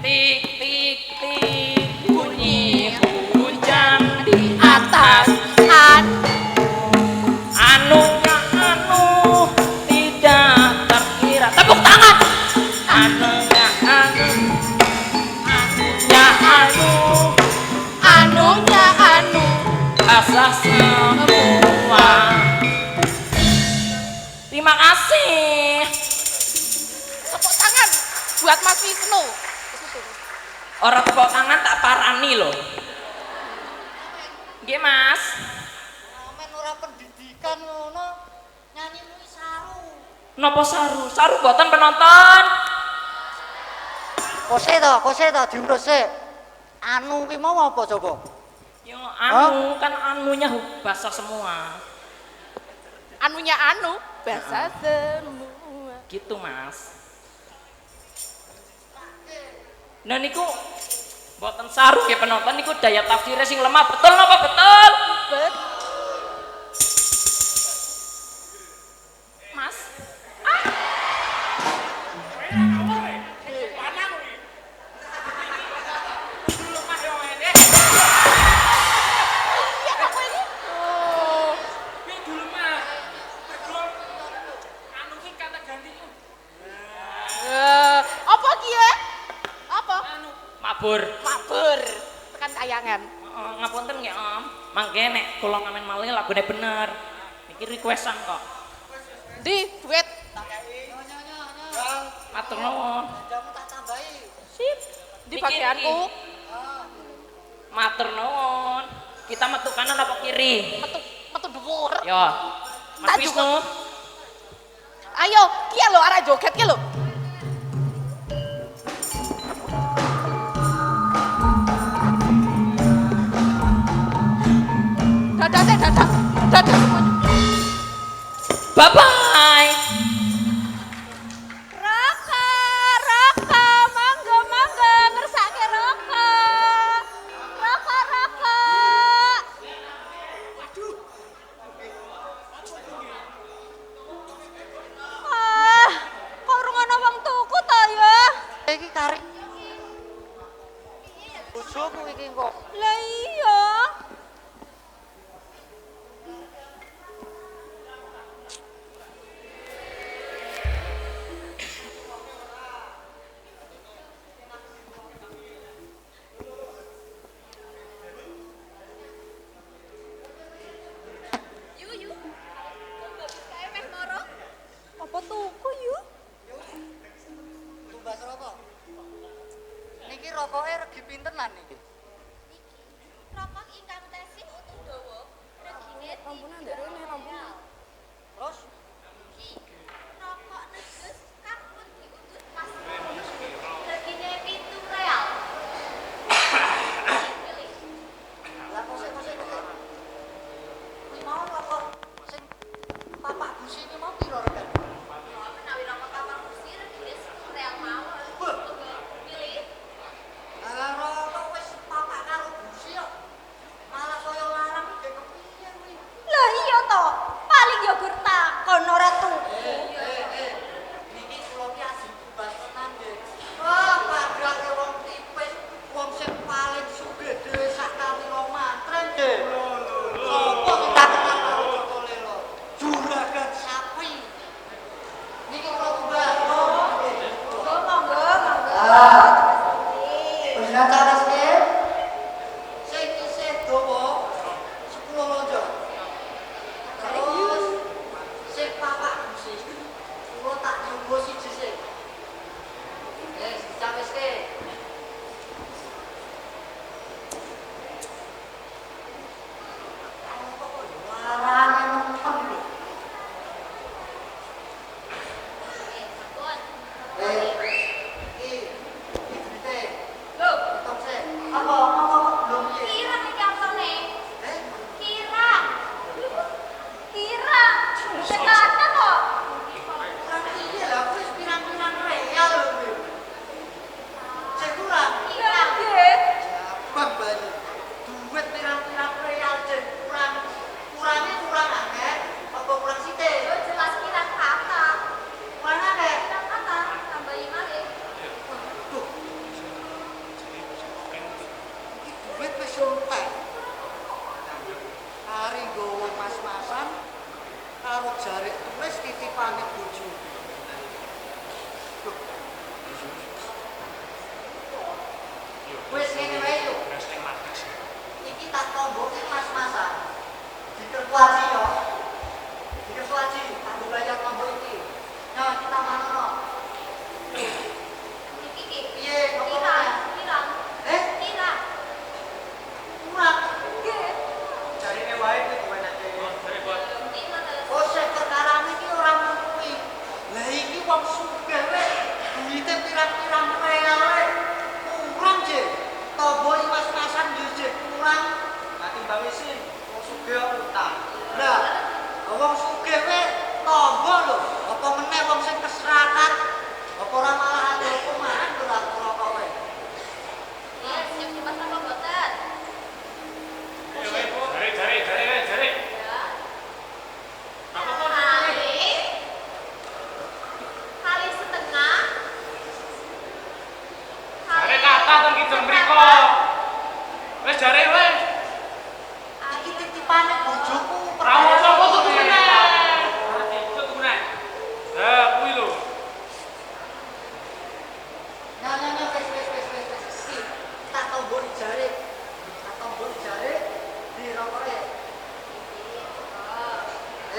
tik tik tik, bunyi hujan di atas anunya anu tidak terkira. Tepuk tangan. Anunya anu, anunya anu, Anunya anu. basah semua. Terima kasih. Tepuk tangan buat Mas Wisnu. Orang tepuk tangan tak parani loh. Nggih Mas. Amen ora pendidikan ngono. Nyanyi kuwi saru. Napa saru? Saru buatan penonton. Kose to diurus sik. Anu ki mau apa coba? Yo anu kan anunya basah semua. Anunya anu basah semua. Gitu Mas. Nah niku buatan saru ya penonton niku daya tafsirnya sing lemah. Betul napa betul? Mas. Apa ki ya? Apa? Mabur. Mabur. Tekan kayangan. Ngapunten nggih Om. Mangke nek kula ngamen malih lagune bener. Iki requestan kok. Di duit. Matur nuwun. Jamu tak tambahi. Sip. Di bagianku. Matur nuwun. Kita metu kanan apa kiri? Metu dhuwur. Yo. Mas Wisnu. Ayo, kia lo arah joget ki lo. Dadah semuanya. Bye-bye. Raka, mangga, ngersake Raka. Raka. Kok urung ana wong tuku ta ya? Iki kari. Bojoku iki kok. Lah iya.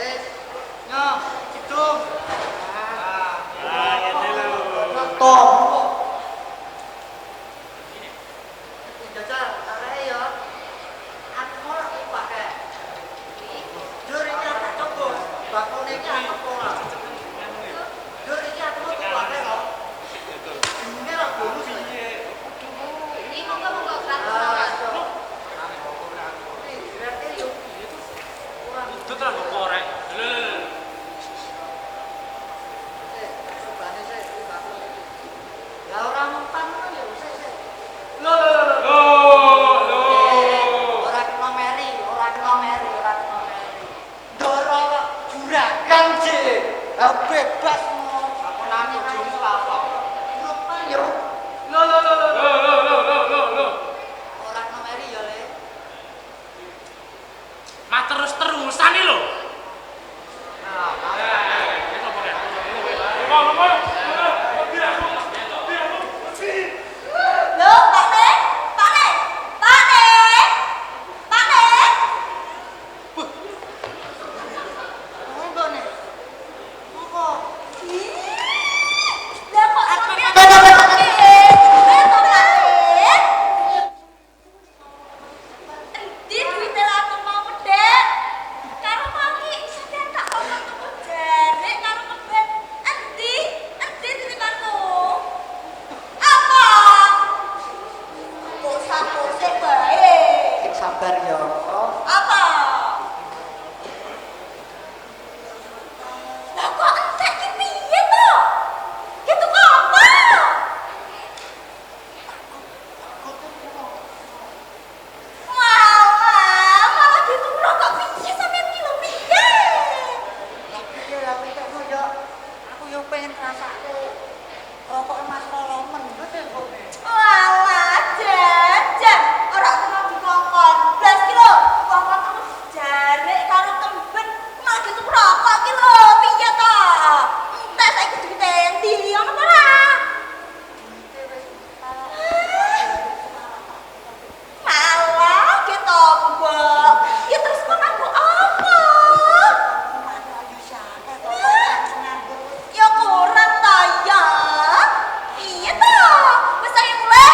Nyok, hidung. Nah, ngene lho. Tom. Jajal, arek ya. Aku ora pakai. Jur iki aku coba. Bakune iki aku ora. Jur iki aku tuh pakai kok. Ini ra bonus iki. Ini monggo gratis. Itu tak kok korek. Lho. Ya ora mempan ya usah. Lho. Ora kena meri. Doro juragan sih. Bebas mau. Aku nang ujung apa? Mempan yo. Lho. Ora kena meri ya, Le. Mah terus-terusan iki lho. Lho, Pak Nek. Monggo nih. Monggo. Lah kok sampeyan Pak Nek? Endi duwite aku mau medhek? Karo mami sampeyan tak omong tuku jare karo keben. Endi titipanku? Apa? Kok sapose bae? Sing sabar ya. Apa? Lah kok entek ki piye to? Gitu kok apa? Malah gitu rokok piye sampeyan ki lho piye? Piye lah pikirku yo. Aku yo pengen rasake rokok Mas Lolomen betul kok. Walah, jajan ora kena dikongkon. Blas ki lho, kongkon terus jare karo kemben malah gitu rokok ki lho, piye to? Entek saiki duwite endi ngono ta ora? Malah gitu, Mbok. Ya terus kok aku apa? Ya kurang ta ya. Iya ta. Wis ayo mulai.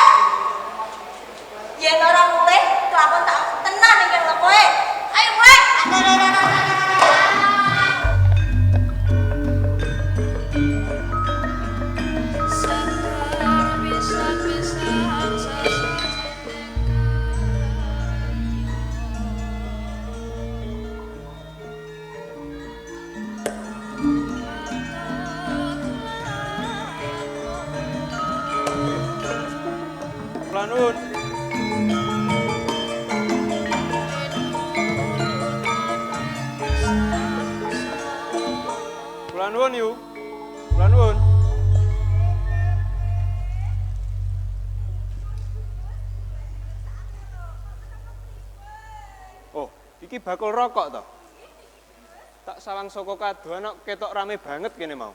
Yen ora mulai, kelakon tak tenan iki lho kowe. Ayo mulai. Lanun. Lanun yuk. Lanun. Oh, iki bakul rokok toh. Tak sawang saka kadoan kok ketok rame banget kene mau.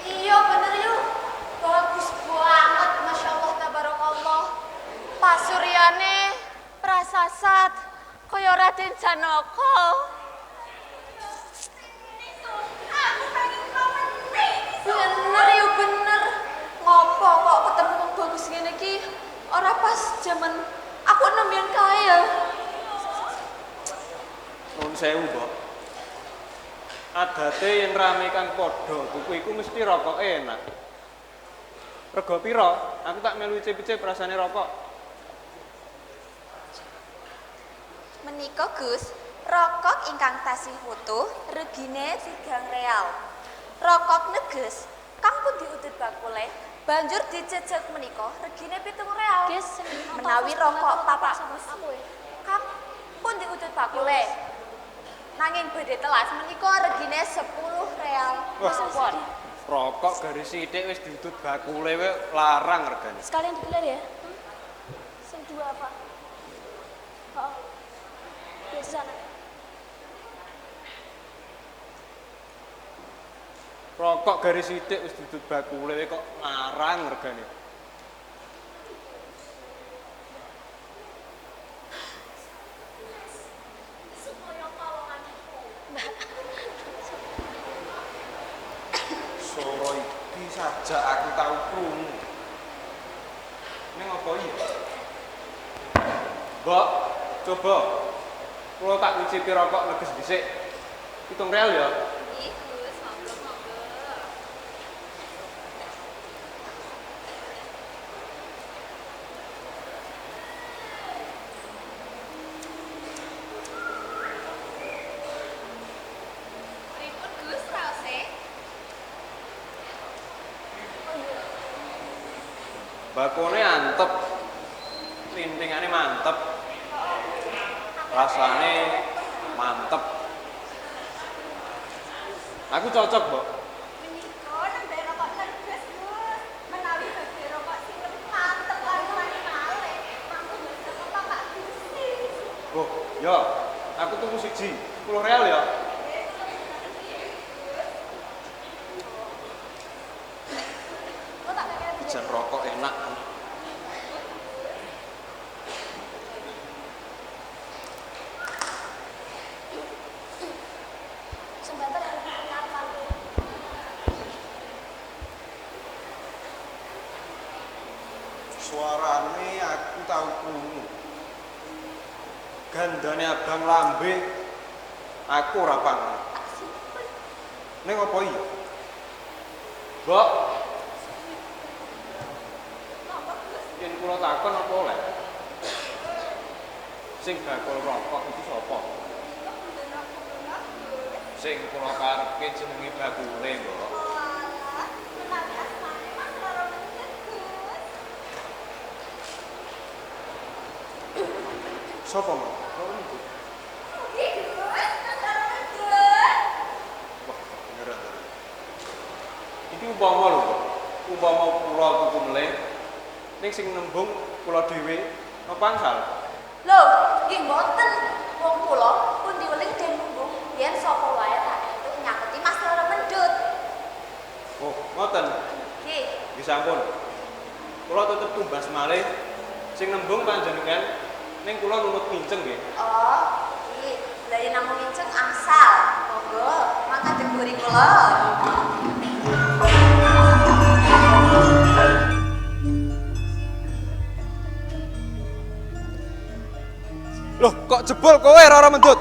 Iya bener yuk. Bagus banget, Masya Allah, tabarakallah. Pasuryane prasasat kaya Raden Janaka. Bener yuk bener. Ngopo kok ketemu wong bagus ngene iki ora pas jaman aku enom yen kae ya. Nuwun sewu, Mbok. Adate yen rame kang padha tuku iku mesti rokok enak. Rego pira? Aku tak melu icip-icip rasane rokok. Menika Gus, rokok ingkang tasih wutuh regine 3 real. Rokok neges kang pun diudut bakule banjur dijejeg menika regine 7 real. Menawi rokok papak kang pun diudut bakule. Nanging badhe telas menika regine 10 real. Wah, rokok garis sithik wis diudut bakule we larang regane. Sekalian digelar ya. Sing dua apa? Oh. Ya sana. Rokok garis sithik wis diudut bakule we kok larang regane. Mbok, coba. Kula tak ngicipi rokok neges dhisik. 7 real ya. Ih, Gus, monggo. Pripun Gus raose? Bakone antep. Lintingane mantep. Rasane mantep. Aku cocok, Mbok. Menika nembe rokok neges, Gus. Menawi badhe rokok sing lebih mantep lan malih. Mangko Gus kok Pak Gusti. Oh, ya. Aku tuku siji. 10 real ya. Jan rokok enak. Sebentar ya, kenalkan. Suarane aku tahu krungu. Gandane abang lambe aku ora pangan. Ning apa iki? Mbok. Yen kula takon apa oleh? Sing bakul rokok itu sapa? Sing kula karepke jenenge bakule, Mbok. Sapa, Mas? Loro niku. Wah, beneran. Iki umpama lho, Mbok. Umpama kula tuku meleh ning sing nembung kula dhewe apa angsal? Lho, nggih mboten. Wong kula pundi weling den nunggu yen sapa wae tak entuk nyaketi Mas Loro Mendut. Oh, ngoten. Nggih. Nggih sampun. Kula tetep tumbas malih sing nembung panjenengan ning kula nunut kinceng nggih. Oh, nggih. Lah yen namung nginceng angsal. Monggo, mangkadeng buri kula. Loh, kok jebol kowe ora mendut?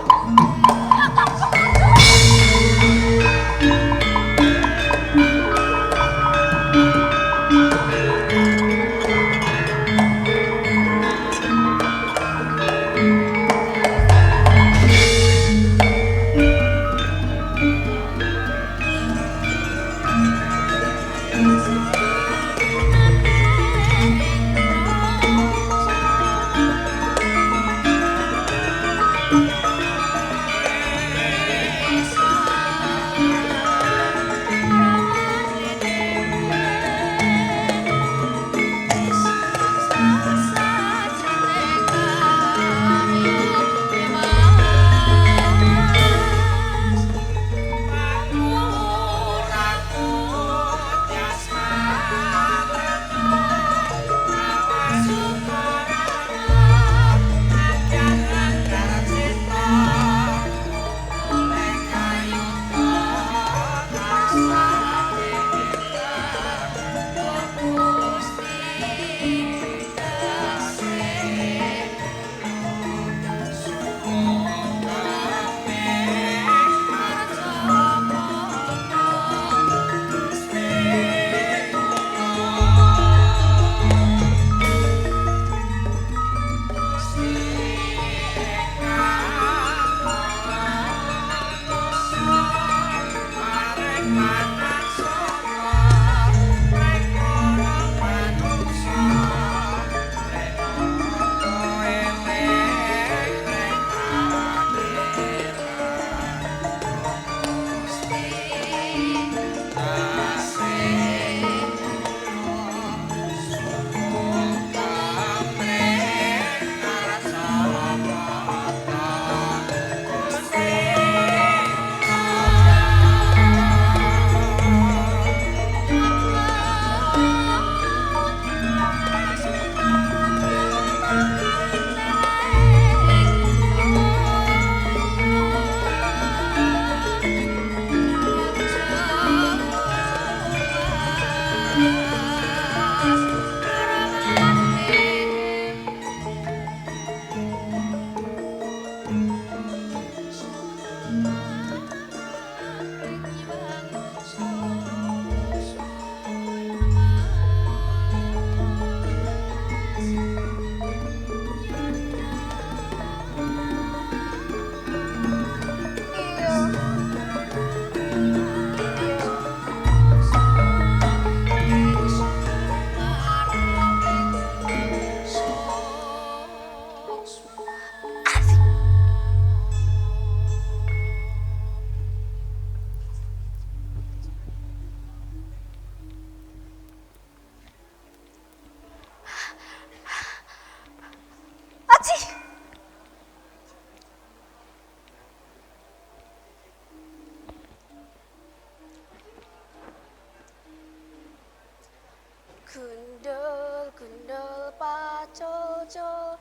Gundul gundul pacocol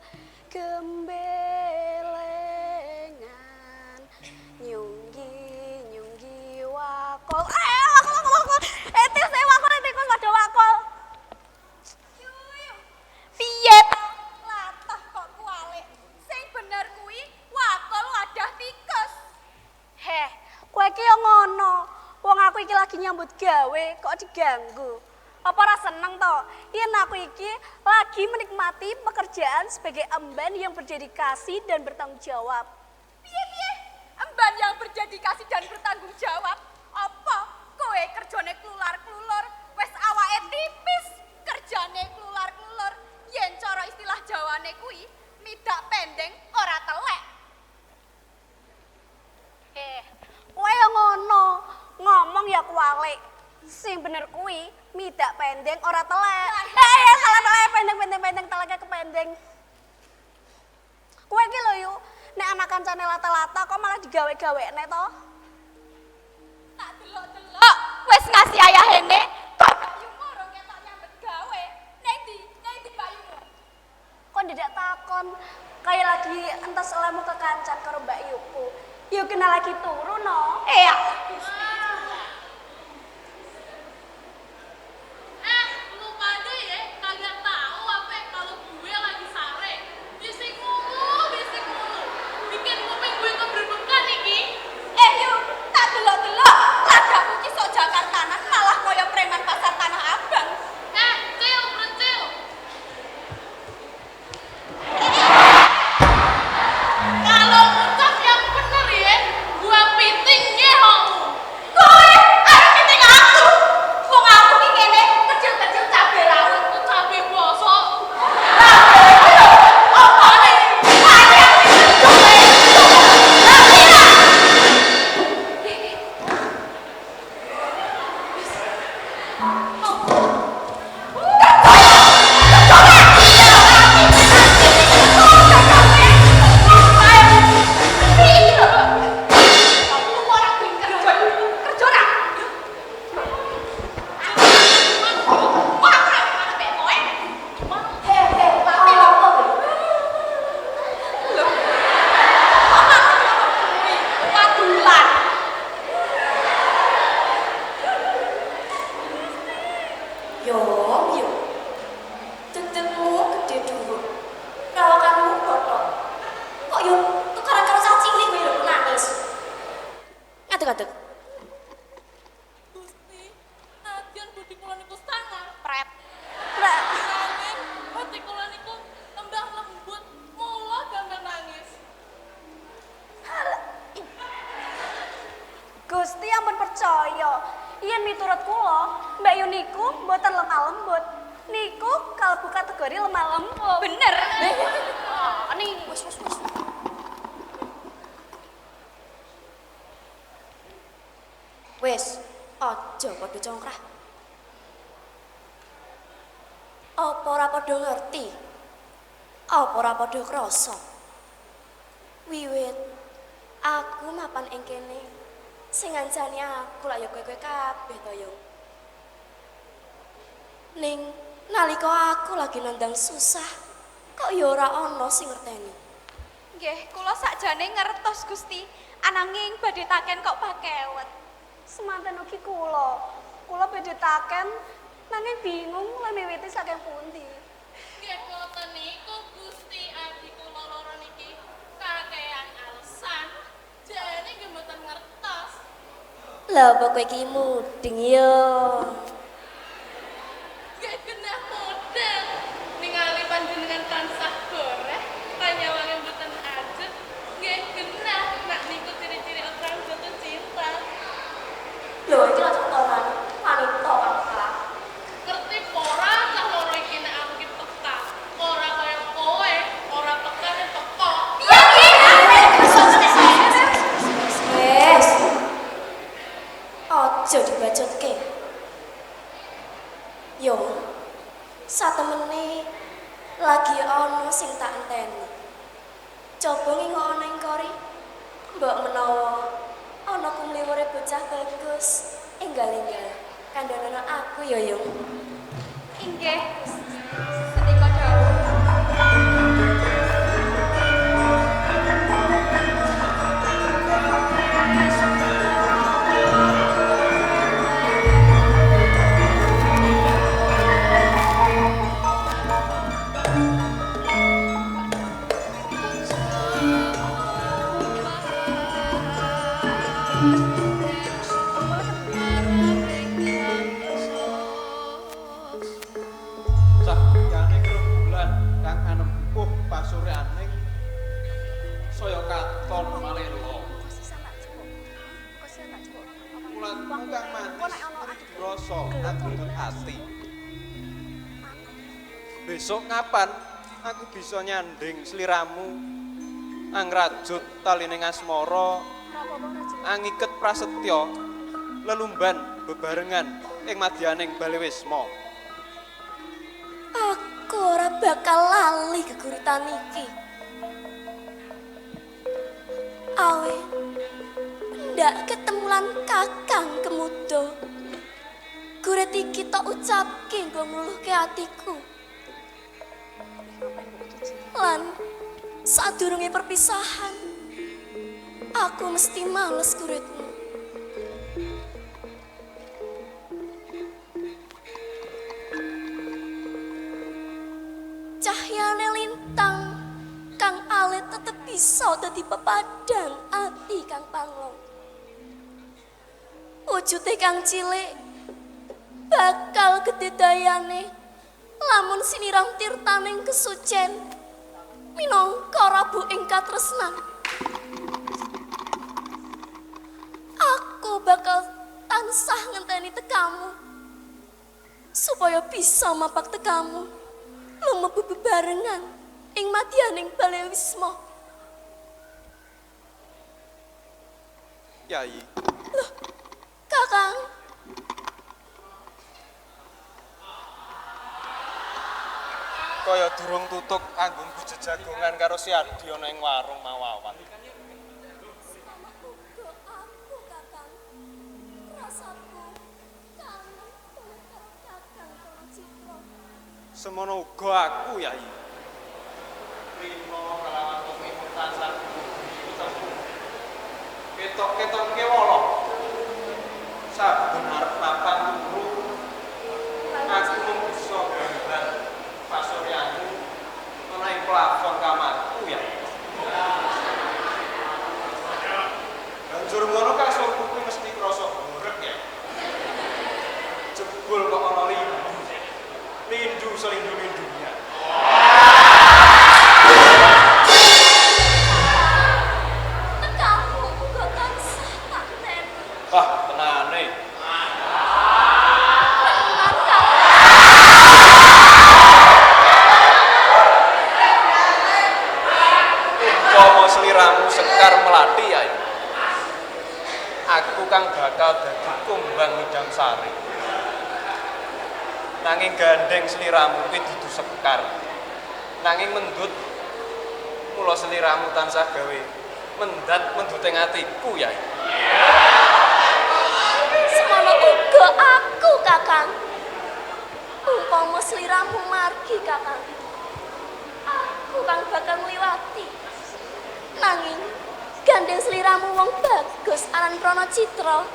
gembelengan nyunggi wakol wakol etis wakol pada wakol piye latah kok kualik sing bener kuwi wakol wadah tikus heh kowe iki yo ngono wong aku iki lagi nyambut gawe kok diganggu apa ora seneng to yen aku iki lagi menikmati pekerjaan sebagai emban yang berdedikasi dan bertanggung jawab piye emban yang berdedikasi dan bertanggung jawab apa kowe kerjane klular-klulur wis awake tipis kerjane klular-klulur yen cara istilah Jawane kuwi midak pendeng ora telek kowe yo ngono ngomong ya kualik sing bener kuwi midak pendeng ora telek salah telek pendeng teleknya kependeng kowe iki lho yu nek anak kancane lata-lata kok malah digawe-gawekne to tak delok-delok wis ngasih ayahene kok bayumu ora ketok nyambet gawe nek ndi bayumu kok ndak takon kaya lagi entas lemu kekancan karo Mbak Yuku yuk kena lagi turu no iya lu pada ya kagak tahu apa kalau gue lagi sare bisik mulu bikin kuping gue keberbekan iki yuk tak delok-delok lagamu ki sok Jakartanan malah koyo preman pasar Tanah Abang cil bercil kalau ucap yang bener ya gua piting nyeho kowe arep piting aku wong aku ki kene kecil-kecil cabe rawit cabe bosok apa nih Ngadeg-ngadeg. Gusti, nadyan budi kula niku sangar. Pret. Nanging hati kula niku tembang lembut, mula gampang nangis. Gusti ampun percaya, yen miturut kula, Mbak Yu niku mboten lemah lembut. Niku kalbu kategori lemah lembut. Bener. Nih, wis. Wes, aja padha congkrah. Apa ora padha ngerti? Apa ora padha krasa? Wiwit aku mapan ing kene, sing ngancani aku lak ya kowe-kowe kabeh to yo. Ning nalika aku lagi nandang susah, kok ya ora ana sing ngerteni. Nggih, kula sakjane ngertos Gusti, ananging badhe taken kok pakewet. Semanten ugi kula badhe taken nanging bingung lan miwiti saking pundi. Nggih ngoten niku Gusti adi kula loro niki kakean alasan jane nggih mboten ngertos. Lha apa kowe iki mudeng yo. Nggih genah model ningali panjenengan tansah goreh panyawange mboten ajeg nggih genah nek niku ciri-ciri orang jatuh cinta. Lho iki lho contohan wanita apa? Ngerti ora cah loro iki nek aku ki peka. Ora kaya kowe, ora peka nek peka. Wes. Aja dibacotke. Yo. Satemene lagi ana sing tak enteni. Coba ngingok ana ing kori. Mbok menawa ana kumliwure bocah bagus, enggal-enggal kandhane aku yo. Inggih. Sedika dawuh. Sahyane rembulan kang anempuh pasuryaning saya katon malelo. Ulatmu kang manis rasa adun ati. Besok kapan aku bisa nyanding sliramu angrajut talining asmara angiket prasetya lelumban bebarengan ing madyaning Balewisma. Aku ora bakal lali geguritan iki. Awe ndak ketemulan kakang kemudo. Gurit iki tak ucapke nggo ngluluhke atiku. Lan sadurunge perpisahan, aku mesti males guritmu. Cahyane lintang kang alit tetep bisa dadi pepadang ati kang panglong. Wujude kang cilik bakal gedhe dayane lamun sinirang tirtaning kesucen minangka rabu ing katresnan. Aku bakal tansah ngenteni tekamu supaya bisa mapak tekamu lumebu bebarengan ing madyaning Balewisma. Yai. Loh, Kakang. Kaya durung tutuk anggonku jejagongan karo si Adi ana ing warung mawawan. Semono uga aku, Yai. Rino kelawan pemimpin tansah ketok-ketokke wolo. Saben arep papan turu aku mung bisa gambar pasuryamu ana ing plafon kamarku, Yai. Banjur ngono kasurku kuwi mesti krasa gorek, ya. Jebul kok ana lindu selindu-lindunya. Kamu uga tansah tak ten. Wah, tenane. Umpama sliramu sekar melati, Yai. Aku kang bakal dadi kumbang Midang Sari. Nanging gandeng sliramu kuwi dudu sekar. Nanging mendut mula sliramu tansah gawe menduting atiku, Yai. Semono uga aku, Kakang. Umpama sliramu margi, Kakang. Aku kang bakal ngliwati. Nanging gandeng sliramu wong bagus aran Pranacitra.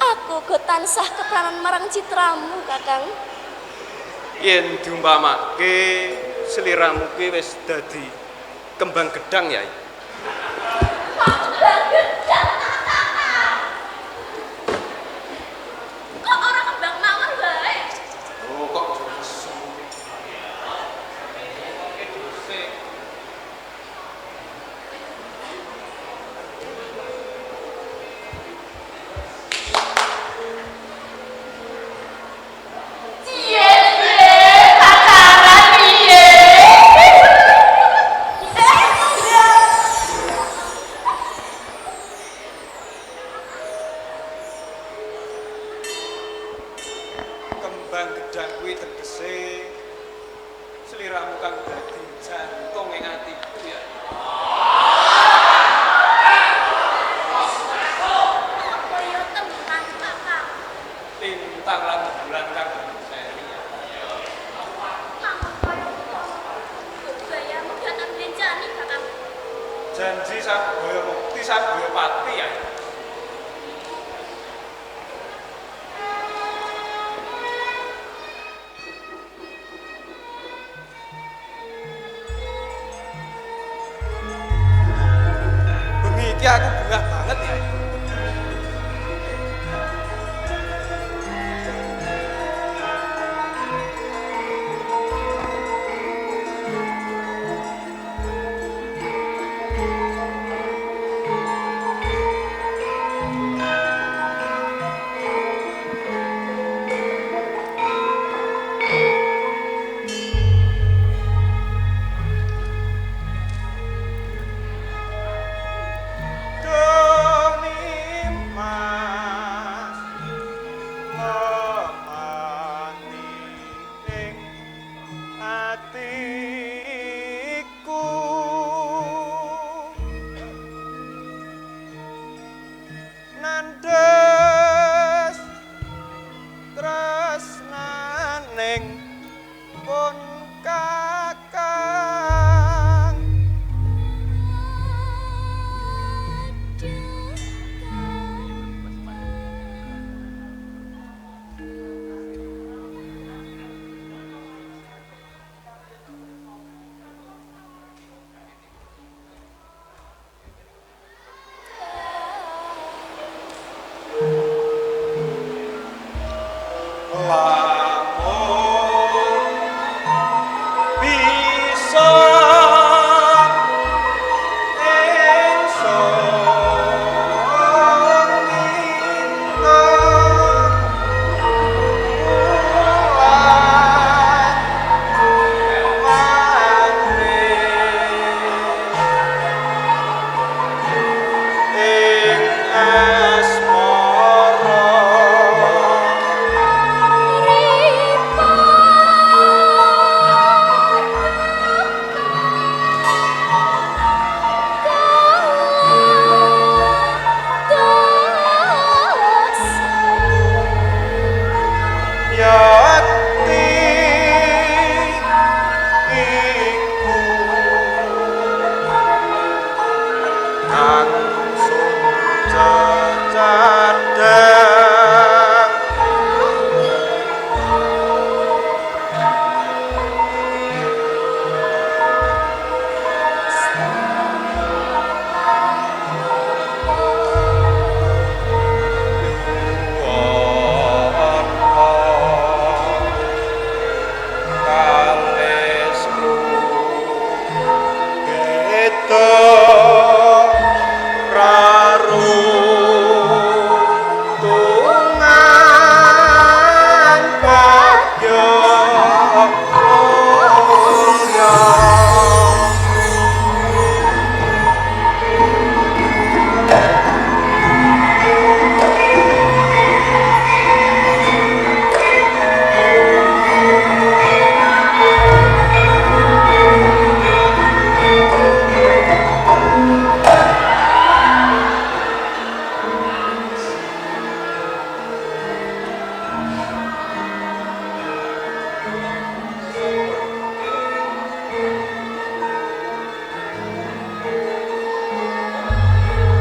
Aku go tansah kepranan marang citramu, Kakang. Yen diumpamake sliramu kuwi wis dadi kembang gedang, Yai. Kembang gedang, kok ora kembang mawar bae? Oh, kok jesu. Janji Sarboyo Mukti Sarboyo Pati ya. Bengi iki aku bungah banget ya.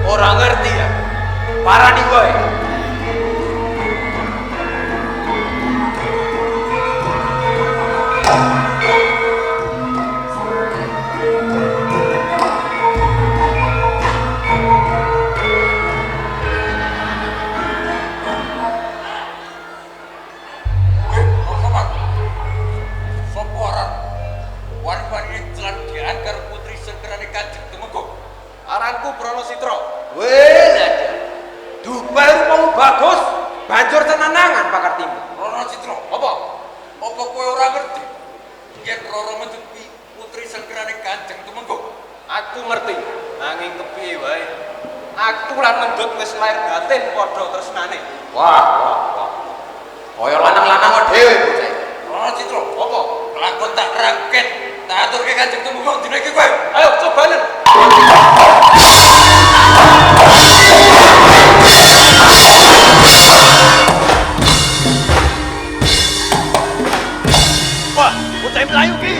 Orang ngerti ya? Parah nih gue. Aranku Bronositro. Weh, ada. Dubai rupamu bagus, banjur tenanangan Pakar Timur. Bronositro, apa? Apa kowe ora ngerti? Yen Roro metupi putri sengkerane Kanjeng Tumenggung. Aku ngerti, nanging kepiye wae. Aku lan mendut wis lair batin padha tresnane. Wah. Kaya lanang-lanang dhewe bocah. Bronositro, apa? Lakon tak rangket, tak aturke Kanjeng Tumenggung dina iki kowe. Ayo cobanen. Wah, bocah Melayu ki.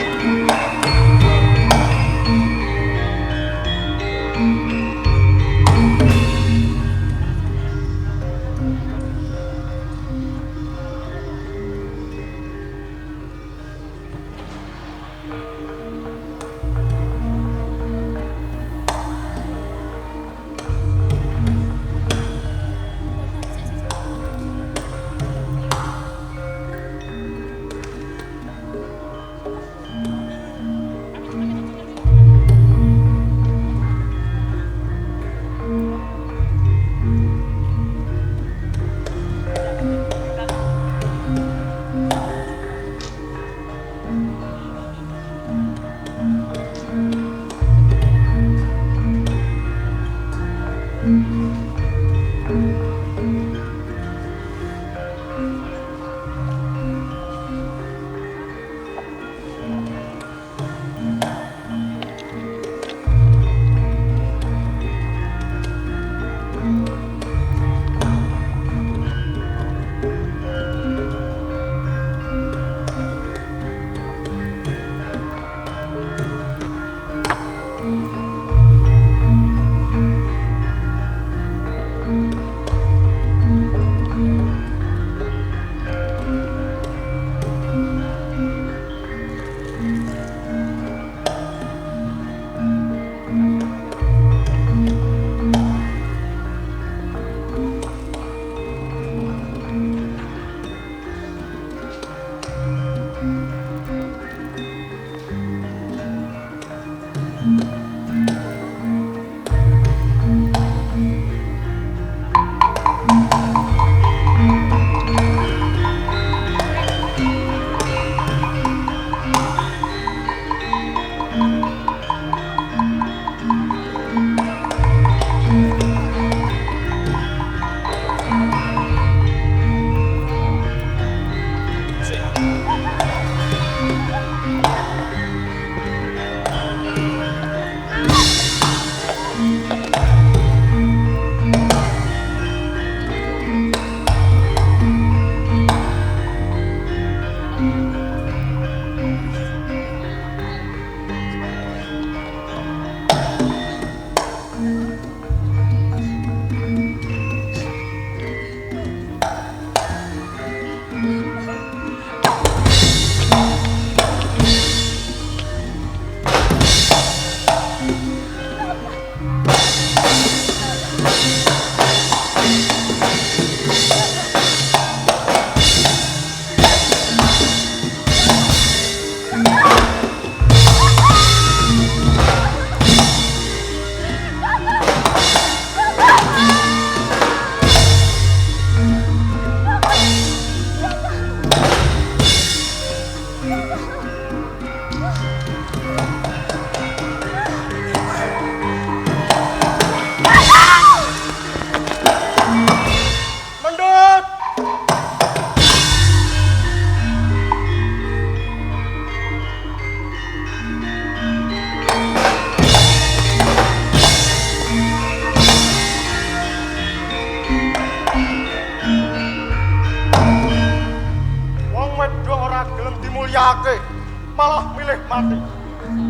mati.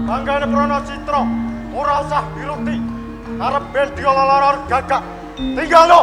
Banggane Prono Citra ora usah dilukti. Arep ben dia loror gagak. Tinggal lo.